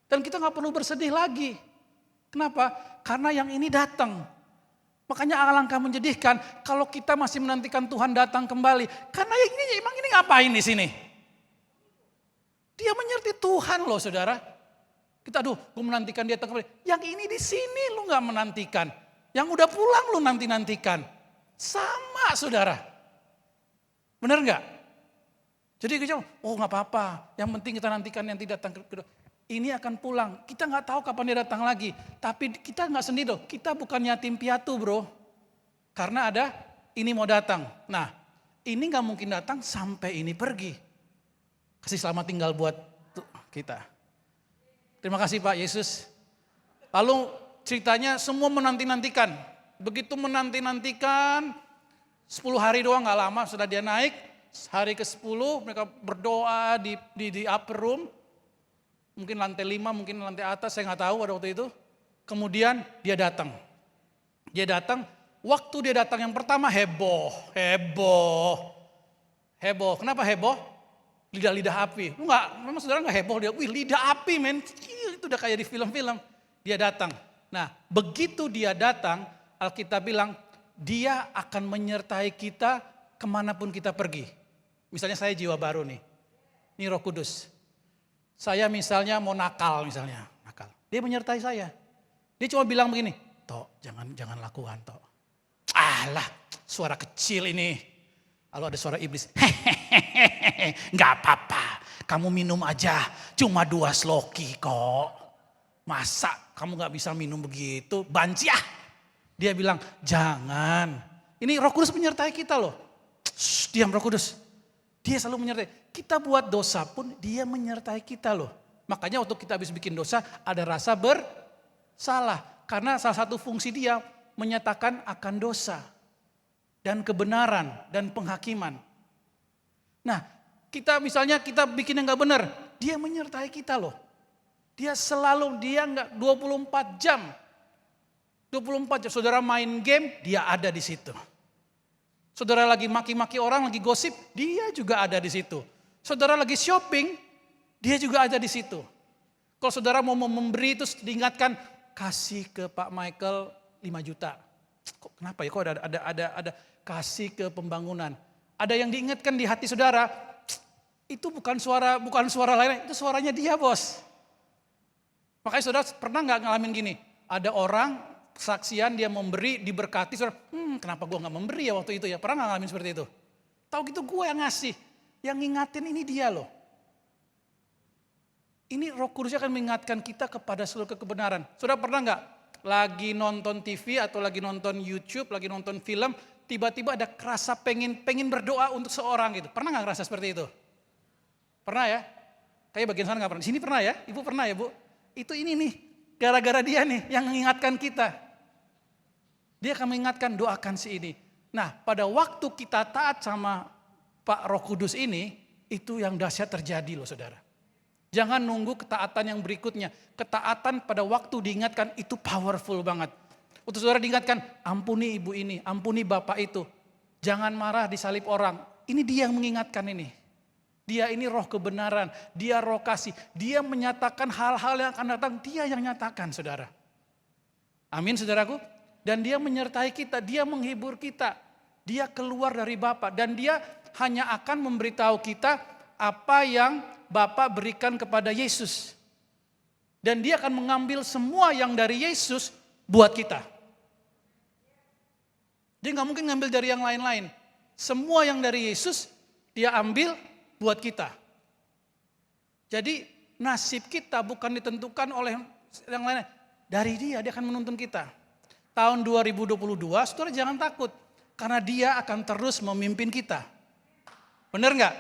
Dan kita gak perlu bersedih lagi. Kenapa? Karena yang ini datang. Makanya alangkah menyedihkan kalau kita masih menantikan Tuhan datang kembali. Karena emang ini ngapain di sini? Dia menyertai Tuhan loh saudara. Kita gue menantikan dia datang kembali. Yang ini di sini lu gak menantikan. Yang udah pulang lu nantikan. Sama saudara. Benar gak? Jadi kita gak apa-apa. Yang penting kita nantikan yang tidak datang kedua. Ini akan pulang. Kita gak tahu kapan dia datang lagi. Tapi kita gak sendiri loh. Kita bukan yatim piatu bro. Karena ada ini mau datang. Nah ini gak mungkin datang sampai ini pergi. Kasih selamat tinggal buat kita. Terima kasih Pak Yesus. Lalu ceritanya semua menanti-nantikan. Begitu menanti-nantikan 10 hari doang gak lama sudah dia naik. Hari ke-10 mereka berdoa di upper room. Mungkin lantai 5, mungkin lantai atas, saya gak tahu pada waktu itu. Kemudian dia datang. Dia datang, waktu dia datang yang pertama heboh. Kenapa heboh? Lidah-lidah api. Memang saudara gak heboh dia, wih lidah api men. Itu udah kayak di film-film. Dia datang. Nah begitu dia datang, Alkitab bilang dia akan menyertai kita kemanapun kita pergi. Misalnya saya jiwa baru nih, ini Roh Kudus. Saya misalnya mau nakal. Dia menyertai saya. Dia cuma bilang begini, Tok jangan lakukan Tok. Alah suara kecil ini. Lalu ada suara iblis, hehehe gak apa-apa. Kamu minum aja, cuma 2 sloki kok. Masa kamu gak bisa minum begitu, banci ah. Dia bilang jangan. Ini Roh Kudus menyertai kita loh. Shh, diam Roh Kudus. Dia selalu menyertai. Kita buat dosa pun dia menyertai kita loh. Makanya waktu kita habis bikin dosa ada rasa bersalah. Karena salah satu fungsi dia menyatakan akan dosa. Dan kebenaran dan penghakiman. Nah kita misalnya kita bikin yang gak benar. Dia menyertai kita loh. Dia selalu, dia gak 24 jam. 24 jam saudara main game dia ada di situ. Saudara lagi maki-maki orang, lagi gosip, dia juga ada di situ. Saudara lagi shopping, dia juga ada di situ. Kalau saudara mau memberi terus diingatkan, kasih ke Pak Michael 5 juta. Kok kenapa ya? Kok ada kasih ke pembangunan. Ada yang diingatkan di hati saudara, itu bukan suara lain, itu suaranya dia, bos. Makanya saudara pernah nggak ngalamin gini? Ada orang kesaksian dia memberi, diberkati, saudara, kenapa gue nggak memberi ya waktu itu ya? Pernah nggak ngalamin seperti itu? Tahu gitu gue yang ngasih, yang ngingatin ini dia loh. Ini Roh Kudus akan mengingatkan kita kepada seluruh kebenaran. Saudara pernah nggak lagi nonton TV atau lagi nonton YouTube, lagi nonton film, tiba-tiba ada kerasa pengen berdoa untuk seorang gitu. Pernah nggak ngerasa seperti itu? Pernah ya? Kayak bagian sana nggak pernah. Di sini pernah ya? Ibu pernah ya, Bu? Itu ini nih, gara-gara dia nih yang mengingatkan kita. Dia akan mengingatkan, doakan si ini. Nah, pada waktu kita taat sama Pak Roh Kudus ini, itu yang dahsyat terjadi loh saudara. Jangan nunggu ketaatan yang berikutnya. Ketaatan pada waktu diingatkan itu powerful banget. Untuk saudara diingatkan, ampuni ibu ini, ampuni bapak itu. Jangan marah disalib orang. Ini dia yang mengingatkan ini. Dia ini roh kebenaran, dia roh kasih. Dia menyatakan hal-hal yang akan datang, dia yang nyatakan saudara. Amin saudaraku. Dan dia menyertai kita, dia menghibur kita. Dia keluar dari Bapa dan dia hanya akan memberitahu kita apa yang Bapa berikan kepada Yesus. Dan dia akan mengambil semua yang dari Yesus buat kita. Dia nggak mungkin ngambil dari yang lain-lain. Semua yang dari Yesus dia ambil buat kita. Jadi nasib kita bukan ditentukan oleh yang lain. Dari dia akan menuntun kita. Tahun 2022 saudara jangan takut. Karena dia akan terus memimpin kita. Benar nggak?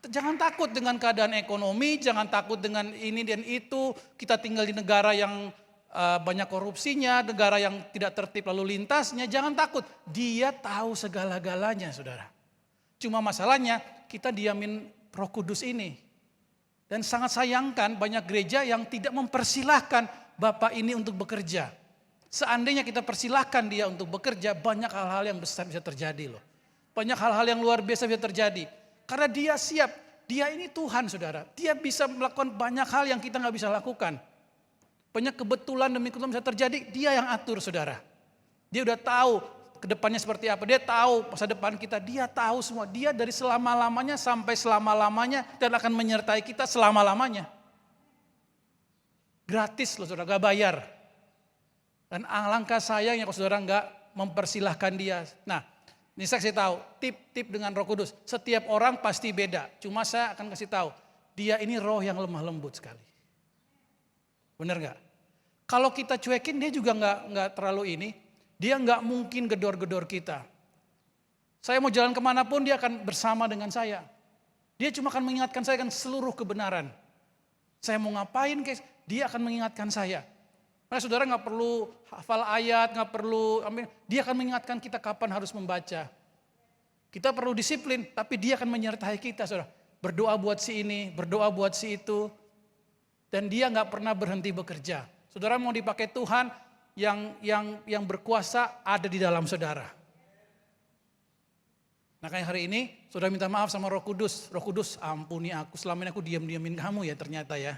Jangan takut dengan keadaan ekonomi, jangan takut dengan ini dan itu. Kita tinggal di negara yang banyak korupsinya, negara yang tidak tertib lalu lintasnya. Jangan takut, dia tahu segala-galanya saudara. Cuma masalahnya kita diamin Roh Kudus ini. Dan sangat sayangkan banyak gereja yang tidak mempersilahkan Bapak ini untuk bekerja. Seandainya kita persilahkan dia untuk bekerja, banyak hal-hal yang besar bisa terjadi loh. Banyak hal-hal yang luar biasa bisa terjadi. Karena dia siap, dia ini Tuhan saudara. Dia bisa melakukan banyak hal yang kita gak bisa lakukan. Banyak kebetulan demi kebetulan bisa terjadi, dia yang atur saudara. Dia udah tahu kedepannya seperti apa, dia tahu masa depan kita, dia tahu semua. Dia dari selama-lamanya sampai selama-lamanya dan akan menyertai kita selama-lamanya. Gratis loh saudara, gak bayar. Dan alangkah sayangnya kalau saudara gak mempersilahkan dia. Nah, ini saya kasih tahu, tip-tip dengan Roh Kudus. Setiap orang pasti beda. Cuma saya akan kasih tahu, dia ini roh yang lemah lembut sekali. Benar nggak? Kalau kita cuekin dia juga nggak terlalu ini. Dia nggak mungkin gedor-gedor kita. Saya mau jalan kemanapun dia akan bersama dengan saya. Dia cuma akan mengingatkan saya kan seluruh kebenaran. Saya mau ngapain guys, dia akan mengingatkan saya. Nah, saudara nggak perlu hafal ayat, nggak perlu, dia akan mengingatkan kita kapan harus membaca. Kita perlu disiplin, tapi dia akan menyertai kita, saudara. Berdoa buat si ini, berdoa buat si itu, dan dia nggak pernah berhenti bekerja. Saudara mau dipakai Tuhan, yang berkuasa ada di dalam saudara. Nah kayak hari ini, saudara minta maaf sama Roh Kudus. Roh Kudus, ampuni aku, selama ini aku diam-diamin kamu ya ternyata ya.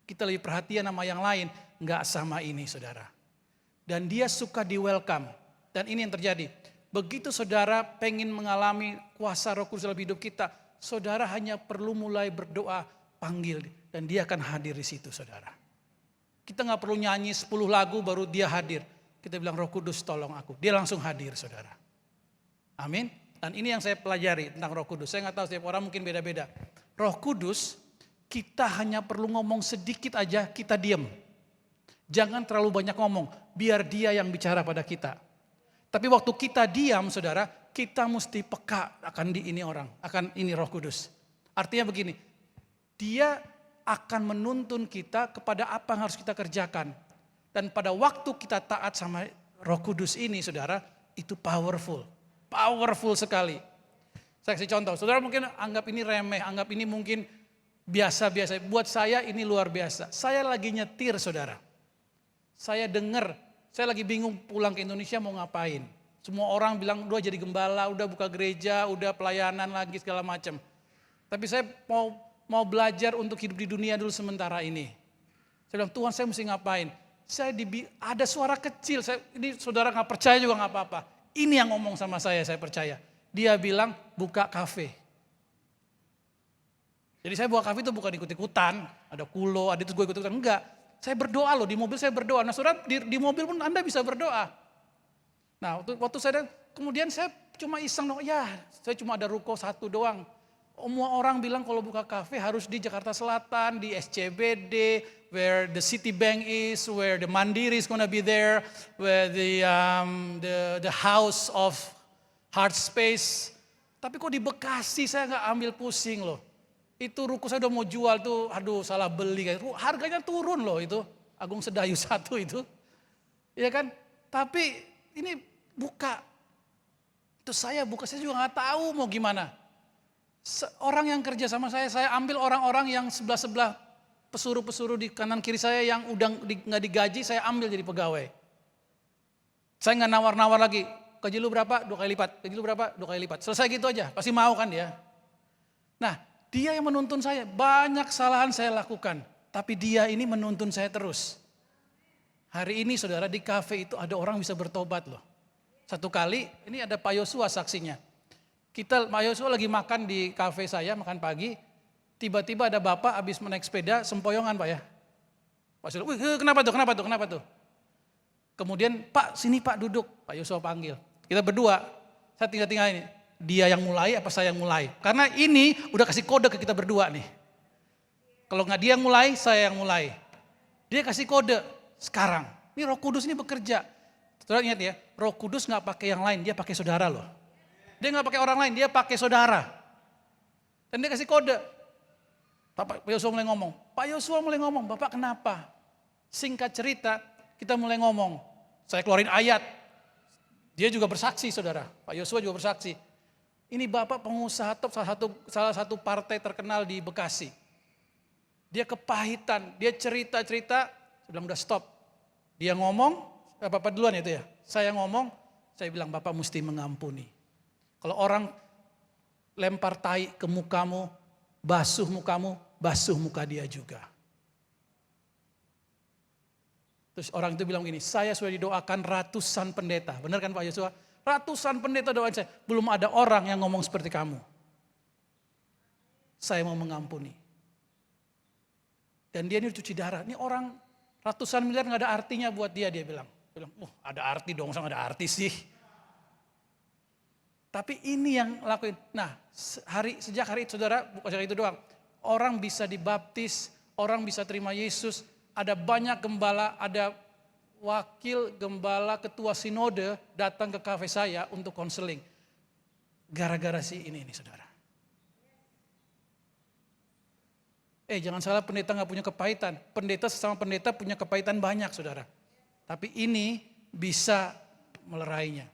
Kita lebih perhatian sama yang lain, nggak sama ini saudara. Dan dia suka di welcome. Dan ini yang terjadi. Begitu saudara pengen mengalami kuasa Roh Kudus dalam hidup kita, saudara hanya perlu mulai berdoa, panggil. Dan dia akan hadir di situ saudara. Kita nggak perlu nyanyi 10 lagu baru dia hadir. Kita bilang Roh Kudus tolong aku. Dia langsung hadir saudara. Amin. Dan ini yang saya pelajari tentang Roh Kudus. Saya nggak tahu setiap orang mungkin beda-beda. Roh Kudus, kita hanya perlu ngomong sedikit aja, kita diam. Jangan terlalu banyak ngomong, biar dia yang bicara pada kita. Tapi waktu kita diam saudara, kita mesti peka akan ini orang, akan ini Roh Kudus. Artinya begini, dia akan menuntun kita kepada apa yang harus kita kerjakan. Dan pada waktu kita taat sama Roh Kudus ini saudara, itu powerful. Powerful sekali. Saya kasih contoh, saudara mungkin anggap ini remeh, anggap ini mungkin biasa-biasa. Buat saya ini luar biasa. Saya lagi nyetir saudara. Saya dengar, saya lagi bingung pulang ke Indonesia mau ngapain. Semua orang bilang udah jadi gembala, udah buka gereja, udah pelayanan lagi segala macam. Tapi saya mau belajar untuk hidup di dunia dulu sementara ini. Saya bilang, Tuhan saya mesti ngapain? Ada suara kecil, ini saudara gak percaya juga gak apa-apa. Ini yang ngomong sama saya percaya. Dia bilang buka kafe. Jadi saya buka kafe itu bukan ikut-ikutan, ada kulo, ada itu gue ikut-ikutan, enggak. Saya berdoa loh, di mobil saya berdoa. Nah saudara, di mobil pun Anda bisa berdoa. Nah waktu saya, kemudian saya cuma iseng dong, ya saya cuma ada ruko satu doang. Semua orang bilang kalau buka kafe harus di Jakarta Selatan, di SCBD, where the Citibank is, where the Mandiri is gonna be there, where the House of Heart Space. Tapi kok di Bekasi saya nggak ambil pusing loh. Itu ruko saya udah mau jual tuh, aduh salah beli. Harganya turun loh itu, Agung Sedayu 1 itu. Ya kan, tapi ini buka. Itu saya buka, saya juga nggak tahu mau gimana. Orang yang kerja sama saya ambil orang-orang yang sebelah-sebelah pesuruh-pesuruh di kanan kiri saya yang udah nggak digaji, saya ambil jadi pegawai. Saya nggak nawar-nawar lagi, gaji lu berapa? 2 kali lipat, gaji lu berapa? 2 kali lipat. Selesai gitu aja, pasti mau kan dia. Nah, dia yang menuntun saya, banyak kesalahan saya lakukan, tapi dia ini menuntun saya terus. Hari ini saudara di kafe itu ada orang bisa bertobat loh. Satu kali, ini ada Pak Yosua saksinya. Pak Yosua lagi makan di kafe saya, makan pagi. Tiba-tiba ada bapak habis menaik sepeda, sempoyongan Pak ya. Pak Yosua, wih kenapa tuh? Kemudian Pak sini Pak duduk, Pak Yosua panggil. Kita berdua, saya tinggal ini. Dia yang mulai apa saya yang mulai? Karena ini udah kasih kode ke kita berdua nih. Kalau nggak dia yang mulai, saya yang mulai. Dia kasih kode sekarang. Ini Roh Kudus ini bekerja. Saudara ingat ya, Roh Kudus nggak pakai yang lain, dia pakai saudara loh. Dia nggak pakai orang lain, dia pakai saudara. Dan dia kasih kode. Pak Yosua mulai ngomong. Pak Yosua mulai ngomong, Bapak kenapa? Singkat cerita, kita mulai ngomong. Saya keluarin ayat. Dia juga bersaksi saudara. Pak Yosua juga bersaksi. Ini Bapak pengusaha top salah satu partai terkenal di Bekasi. Dia kepahitan, dia cerita-cerita. Saya bilang udah stop. Dia ngomong, Bapak duluan itu ya. Saya ngomong, saya bilang Bapak mesti mengampuni. Kalau orang lempar tai ke mukamu, basuh muka dia juga. Terus orang itu bilang gini, saya sudah didoakan ratusan pendeta. Benar kan Pak Yosua? Ratusan pendeta doain saya. Belum ada orang yang ngomong seperti kamu. Saya mau mengampuni. Dan dia ini cuci darah. Ini orang ratusan miliar gak ada artinya buat dia bilang. Ada arti dong, sama ada arti sih. Tapi ini yang lakuin. Nah, sejak hari itu saudara, bukan sejak itu doang. Orang bisa dibaptis, orang bisa terima Yesus. Ada banyak gembala, ada wakil gembala ketua sinode datang ke kafe saya untuk konseling. Gara-gara si ini saudara. Jangan salah, pendeta gak punya kepahitan. Pendeta sesama pendeta punya kepahitan banyak saudara. Tapi ini bisa melerainya.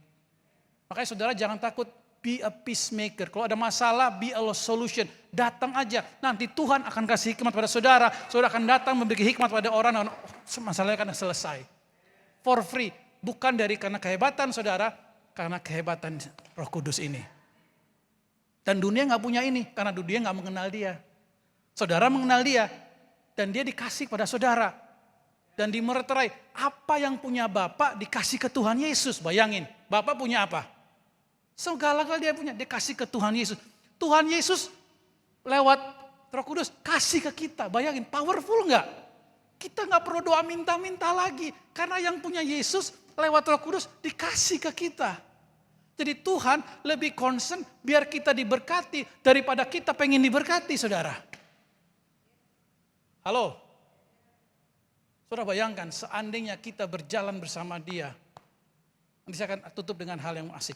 Makanya saudara jangan takut, be a peacemaker. Kalau ada masalah, be a solution. Datang aja, nanti Tuhan akan kasih hikmat pada saudara. Saudara akan datang memberi hikmat pada orang, dan masalahnya akan selesai. For free, bukan karena kehebatan saudara, karena kehebatan Roh Kudus ini. Dan dunia gak punya ini, karena dunia gak mengenal dia. Saudara mengenal dia, dan dia dikasih pada saudara. Dan dimeterai, apa yang punya Bapak dikasih ke Tuhan Yesus. Bayangin, Bapak punya apa? Segala-galanya dia punya, dia kasih ke Tuhan Yesus. Tuhan Yesus lewat Roh Kudus kasih ke kita. Bayangin, powerful enggak? Kita enggak perlu doa minta-minta lagi. Karena yang punya Yesus lewat Roh Kudus dikasih ke kita. Jadi Tuhan lebih concern biar kita diberkati daripada kita pengen diberkati saudara. Halo? Saudara bayangkan seandainya kita berjalan bersama dia. Nanti saya akan tutup dengan hal yang asik.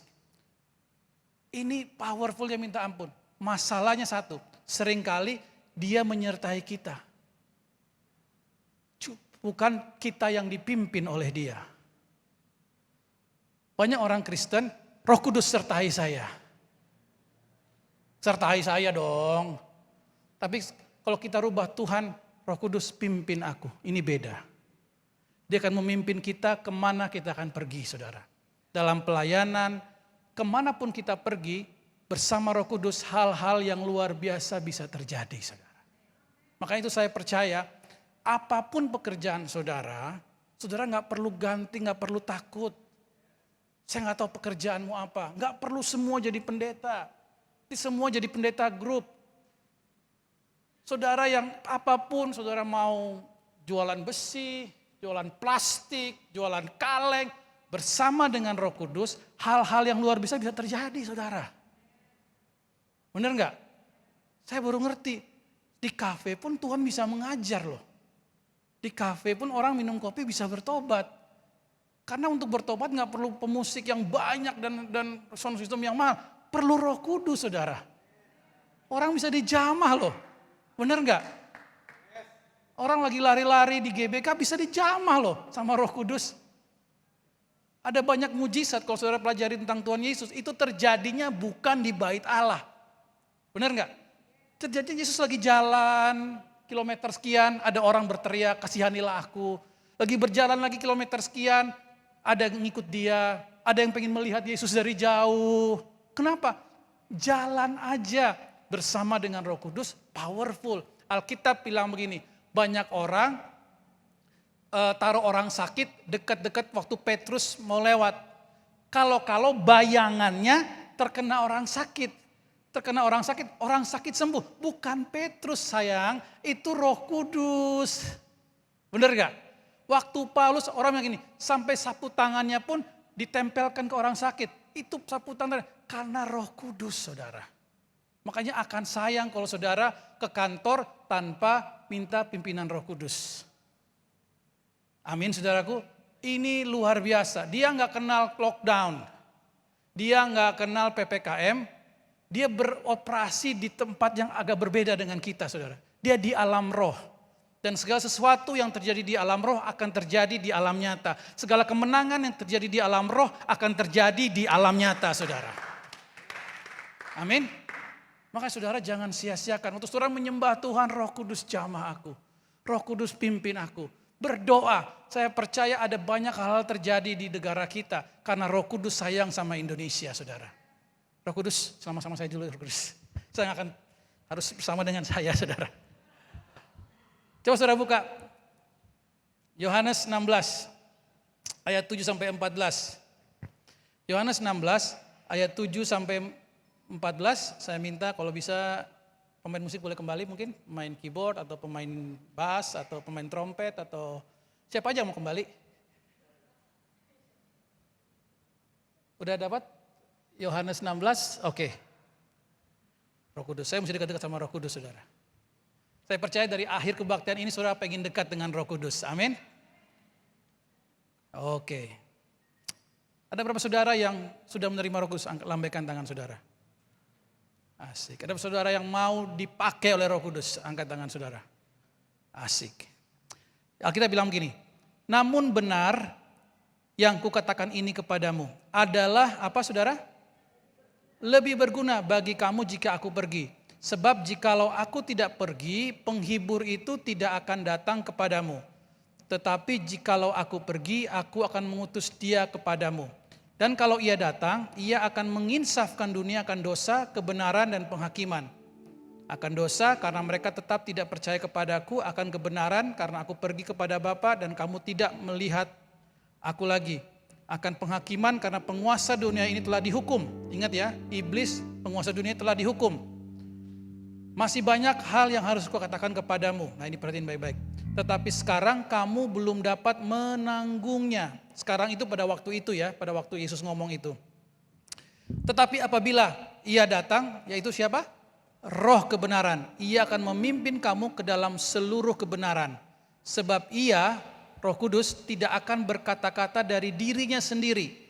Ini powerfulnya minta ampun. Masalahnya satu, seringkali dia menyertai kita. Bukan kita yang dipimpin oleh dia. Banyak orang Kristen, Roh Kudus sertai saya. Sertai saya dong. Tapi kalau kita rubah Tuhan, Roh Kudus pimpin aku. Ini beda. Dia akan memimpin kita kemana kita akan pergi saudara. dalam pelayanan, kemanapun kita pergi, bersama Roh Kudus hal-hal yang luar biasa bisa terjadi, saudara. Makanya itu saya percaya, apapun pekerjaan saudara, saudara nggak perlu ganti, nggak perlu takut. Saya nggak tahu pekerjaanmu apa, nggak perlu semua jadi pendeta. Semua jadi pendeta grup. Saudara yang apapun, saudara mau jualan besi, jualan plastik, jualan kaleng, bersama dengan Roh Kudus, hal-hal yang luar biasa bisa terjadi, saudara. Benar nggak? Saya baru ngerti, di kafe pun Tuhan bisa mengajar loh. Di kafe pun orang minum kopi bisa bertobat. Karena untuk bertobat nggak perlu pemusik yang banyak dan sound system yang mahal. Perlu Roh Kudus, saudara. Orang bisa dijamah loh. Benar nggak? Orang lagi lari-lari di GBK bisa dijamah loh sama Roh Kudus. Ada banyak mujizat kalau saudara pelajari tentang Tuhan Yesus. Itu terjadinya bukan di bait Allah. Benar nggak? Terjadi Yesus lagi jalan kilometer sekian, ada orang berteriak, kasihanilah aku. Lagi berjalan lagi kilometer sekian, ada yang ngikut dia, ada yang pengen melihat Yesus dari jauh. Kenapa? Jalan aja bersama dengan Roh Kudus, powerful. Alkitab bilang begini, banyak orang taruh orang sakit dekat-dekat waktu Petrus mau lewat. Kalau bayangannya terkena orang sakit. Orang sakit sembuh. Bukan Petrus sayang, itu Roh Kudus. Benar gak? Waktu Paulus orang yang gini, sampai sapu tangannya pun ditempelkan ke orang sakit. Itu sapu tangan karena Roh Kudus, saudara. Makanya akan sayang kalau saudara ke kantor tanpa minta pimpinan Roh Kudus. Amin, saudaraku. Ini luar biasa. Dia nggak kenal lockdown. Dia nggak kenal PPKM. Dia beroperasi di tempat yang agak berbeda dengan kita, saudara. Dia di alam roh. Dan segala sesuatu yang terjadi di alam roh akan terjadi di alam nyata. Segala kemenangan yang terjadi di alam roh akan terjadi di alam nyata, saudara. Amin. Makanya saudara jangan sia-siakan. Untuk saudara menyembah Tuhan, Roh Kudus jamah aku. Roh Kudus pimpin aku. Berdoa. Saya percaya ada banyak hal terjadi di negara kita. Karena Roh Kudus sayang sama Indonesia, saudara. Roh Kudus, sama-sama saya dulu, Roh Kudus. Saya akan harus bersama dengan saya, saudara. Coba saudara buka. Yohanes 16, ayat 7 sampai 14. Yohanes 16, ayat 7 sampai 14. Saya minta kalau bisa pemain musik boleh kembali mungkin. Pemain keyboard atau pemain bass atau pemain trompet atau siapa aja yang mau kembali. Udah dapat? Yohanes 16, oke. Roh Kudus, saya mesti dekat-dekat sama Roh Kudus, saudara. Saya percaya dari akhir kebaktian ini saudara pengen dekat dengan Roh Kudus, amin. Oke. Ada berapa saudara yang sudah menerima Roh Kudus? Lambaikan tangan saudara. Asik. Ada saudara yang mau dipakai oleh Roh Kudus? Angkat tangan saudara. Asik. Alkitab bilang begini, namun benar yang kukatakan ini kepadamu adalah apa saudara? Lebih berguna bagi kamu jika aku pergi. Sebab jikalau aku tidak pergi, penghibur itu tidak akan datang kepadamu. Tetapi jikalau aku pergi, aku akan mengutus dia kepadamu. Dan kalau ia datang, ia akan menginsafkan dunia akan dosa, kebenaran dan penghakiman. Akan dosa karena mereka tetap tidak percaya kepadaku, akan kebenaran karena aku pergi kepada Bapa dan kamu tidak melihat aku lagi. Akan penghakiman karena penguasa dunia ini telah dihukum. Ingat ya, iblis penguasa dunia telah dihukum. Masih banyak hal yang harus kukatakan kepadamu. Nah ini perhatiin baik-baik. Tetapi sekarang kamu belum dapat menanggungnya. Sekarang itu pada waktu itu ya, pada waktu Yesus ngomong itu. Tetapi apabila ia datang, yaitu siapa? Roh kebenaran. Ia akan memimpin kamu ke dalam seluruh kebenaran. Sebab ia, Roh Kudus, tidak akan berkata-kata dari dirinya sendiri.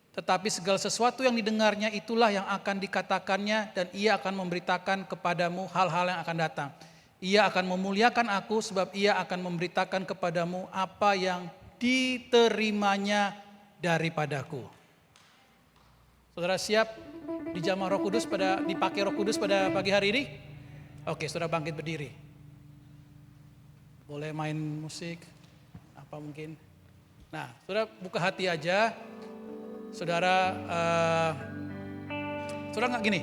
Tetapi segala sesuatu yang didengarnya itulah yang akan dikatakannya dan ia akan memberitakan kepadamu hal-hal yang akan datang. Ia akan memuliakan aku sebab ia akan memberitakan kepadamu apa yang diterimanya daripadaku. Saudara siap dijamah Roh Kudus dipakai Roh Kudus pada pagi hari ini? Oke, saudara bangkit berdiri. Boleh main musik, apa mungkin. Nah, saudara buka hati aja. Saudara, saudara nggak gini,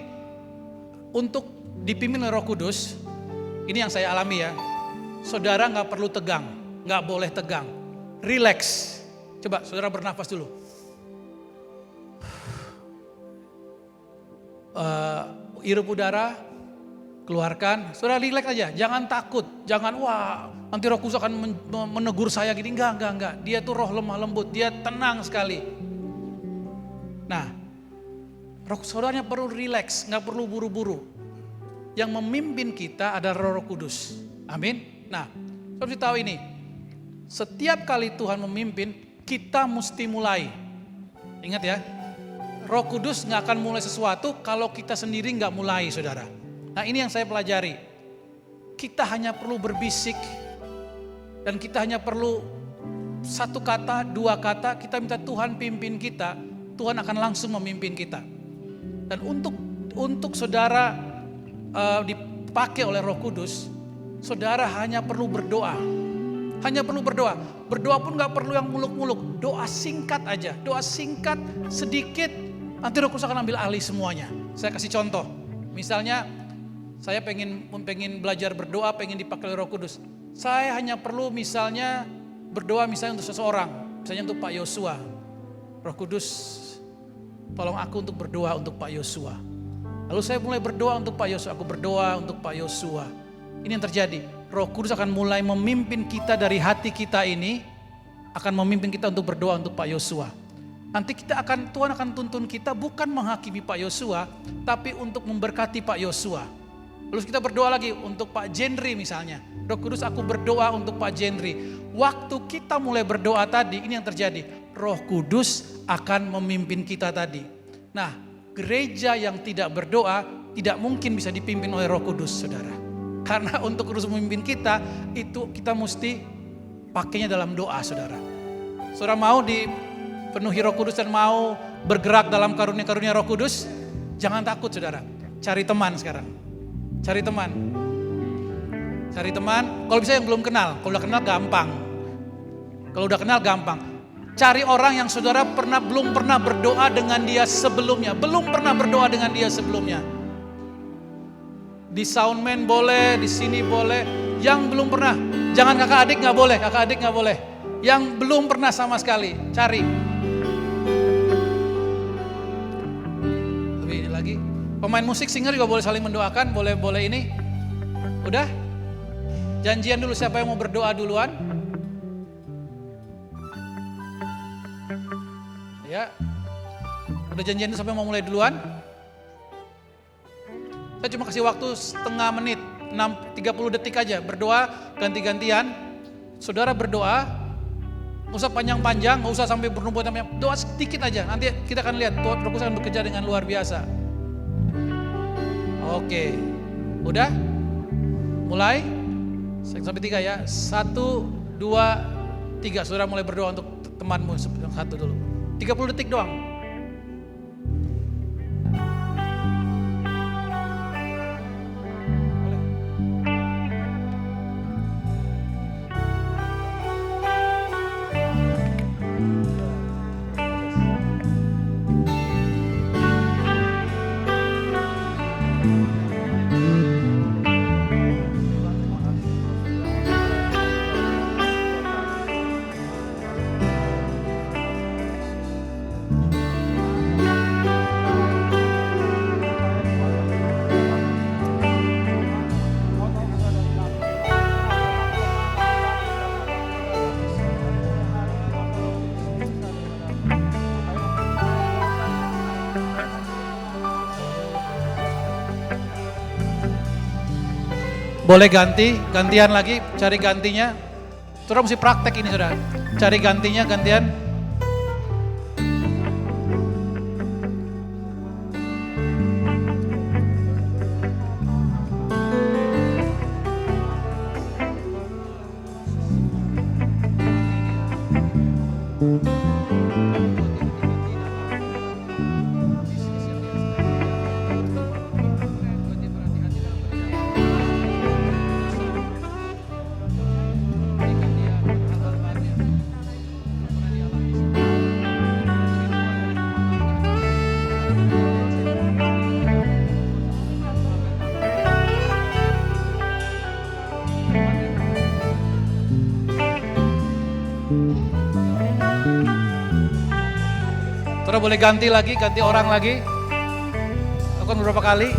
untuk dipimpin oleh Roh Kudus, ini yang saya alami ya, saudara nggak perlu tegang, nggak boleh tegang, relax. Coba saudara bernafas dulu. Hirup udara, keluarkan, saudara relax aja, jangan takut, jangan wah nanti Roh Kudus akan menegur saya gini, enggak. Dia tuh roh lemah lembut, dia tenang sekali. Nah, roh saudaranya perlu relax, nggak perlu buru-buru. Yang memimpin kita adalah Roh Kudus. Amin. Nah, saudara mesti tahu ini, setiap kali Tuhan memimpin, kita mesti mulai. Ingat ya, Roh Kudus nggak akan mulai sesuatu kalau kita sendiri nggak mulai, saudara. Nah, ini yang saya pelajari. Kita hanya perlu berbisik dan kita hanya perlu satu kata, dua kata, kita minta Tuhan pimpin kita, Tuhan akan langsung memimpin kita. Dan untuk saudara dipakai oleh Roh Kudus, saudara hanya perlu berdoa. Hanya perlu berdoa. Berdoa pun gak perlu yang muluk-muluk. Doa singkat aja. Doa singkat sedikit. Nanti Roh Kudus akan ambil alih semuanya. Saya kasih contoh. Misalnya saya pengen belajar berdoa, pengen dipakai oleh Roh Kudus. Saya hanya perlu misalnya berdoa misalnya untuk seseorang. Misalnya untuk Pak Yosua. Roh Kudus, tolong aku untuk berdoa untuk Pak Yosua. Lalu saya mulai berdoa untuk Pak Yosua. Aku berdoa untuk Pak Yosua. Ini yang terjadi. Roh Kudus akan mulai memimpin kita dari hati kita ini, akan memimpin kita untuk berdoa untuk Pak Yosua. Nanti Tuhan akan tuntun kita bukan menghakimi Pak Yosua, tapi untuk memberkati Pak Yosua. Lalu kita berdoa lagi untuk Pak Jendri misalnya. Roh Kudus, aku berdoa untuk Pak Jendri. Waktu kita mulai berdoa tadi, ini yang terjadi. Roh Kudus akan memimpin kita tadi. Nah, gereja yang tidak berdoa tidak mungkin bisa dipimpin oleh Roh Kudus, saudara. Karena untuk terus memimpin kita, itu kita mesti pakainya dalam doa, saudara. Saudara mau dipenuhi Roh Kudus dan mau bergerak dalam karunia-karunia Roh Kudus? Jangan takut, saudara. Cari teman sekarang. Cari teman. Cari teman, kalau bisa yang belum kenal. Kalau udah kenal gampang. Kalau udah kenal gampang. Cari orang yang saudara belum pernah berdoa dengan dia sebelumnya. Belum pernah berdoa dengan dia sebelumnya. Di Soundman boleh, di sini boleh. Yang belum pernah, jangan kakak adik nggak boleh, kakak adik nggak boleh. Yang belum pernah sama sekali, cari. Lebih ini lagi. Pemain musik, singer juga boleh saling mendoakan, boleh ini. Udah? Janjian dulu siapa yang mau berdoa duluan. Ya. Udah janjian dulu siapa yang mau mulai duluan? Saya cuma kasih waktu setengah menit, 30 detik aja. Berdoa ganti-gantian. Saudara berdoa, nggak usah panjang-panjang, nggak usah sampai bernubuat. Doa sedikit aja, nanti kita akan lihat Tuhan Roh Kudus akan bekerja dengan luar biasa. Oke, udah? Mulai? Sampai 3 ya. 1, 2, 3. Saudara mulai berdoa untuk temanmu yang satu dulu. 30 detik doang. Boleh gantian lagi, cari gantinya. Saudara mesti praktek ini, saudara. Cari gantinya, gantian. Saudara boleh ganti lagi, ganti orang lagi. Lakukan beberapa kali.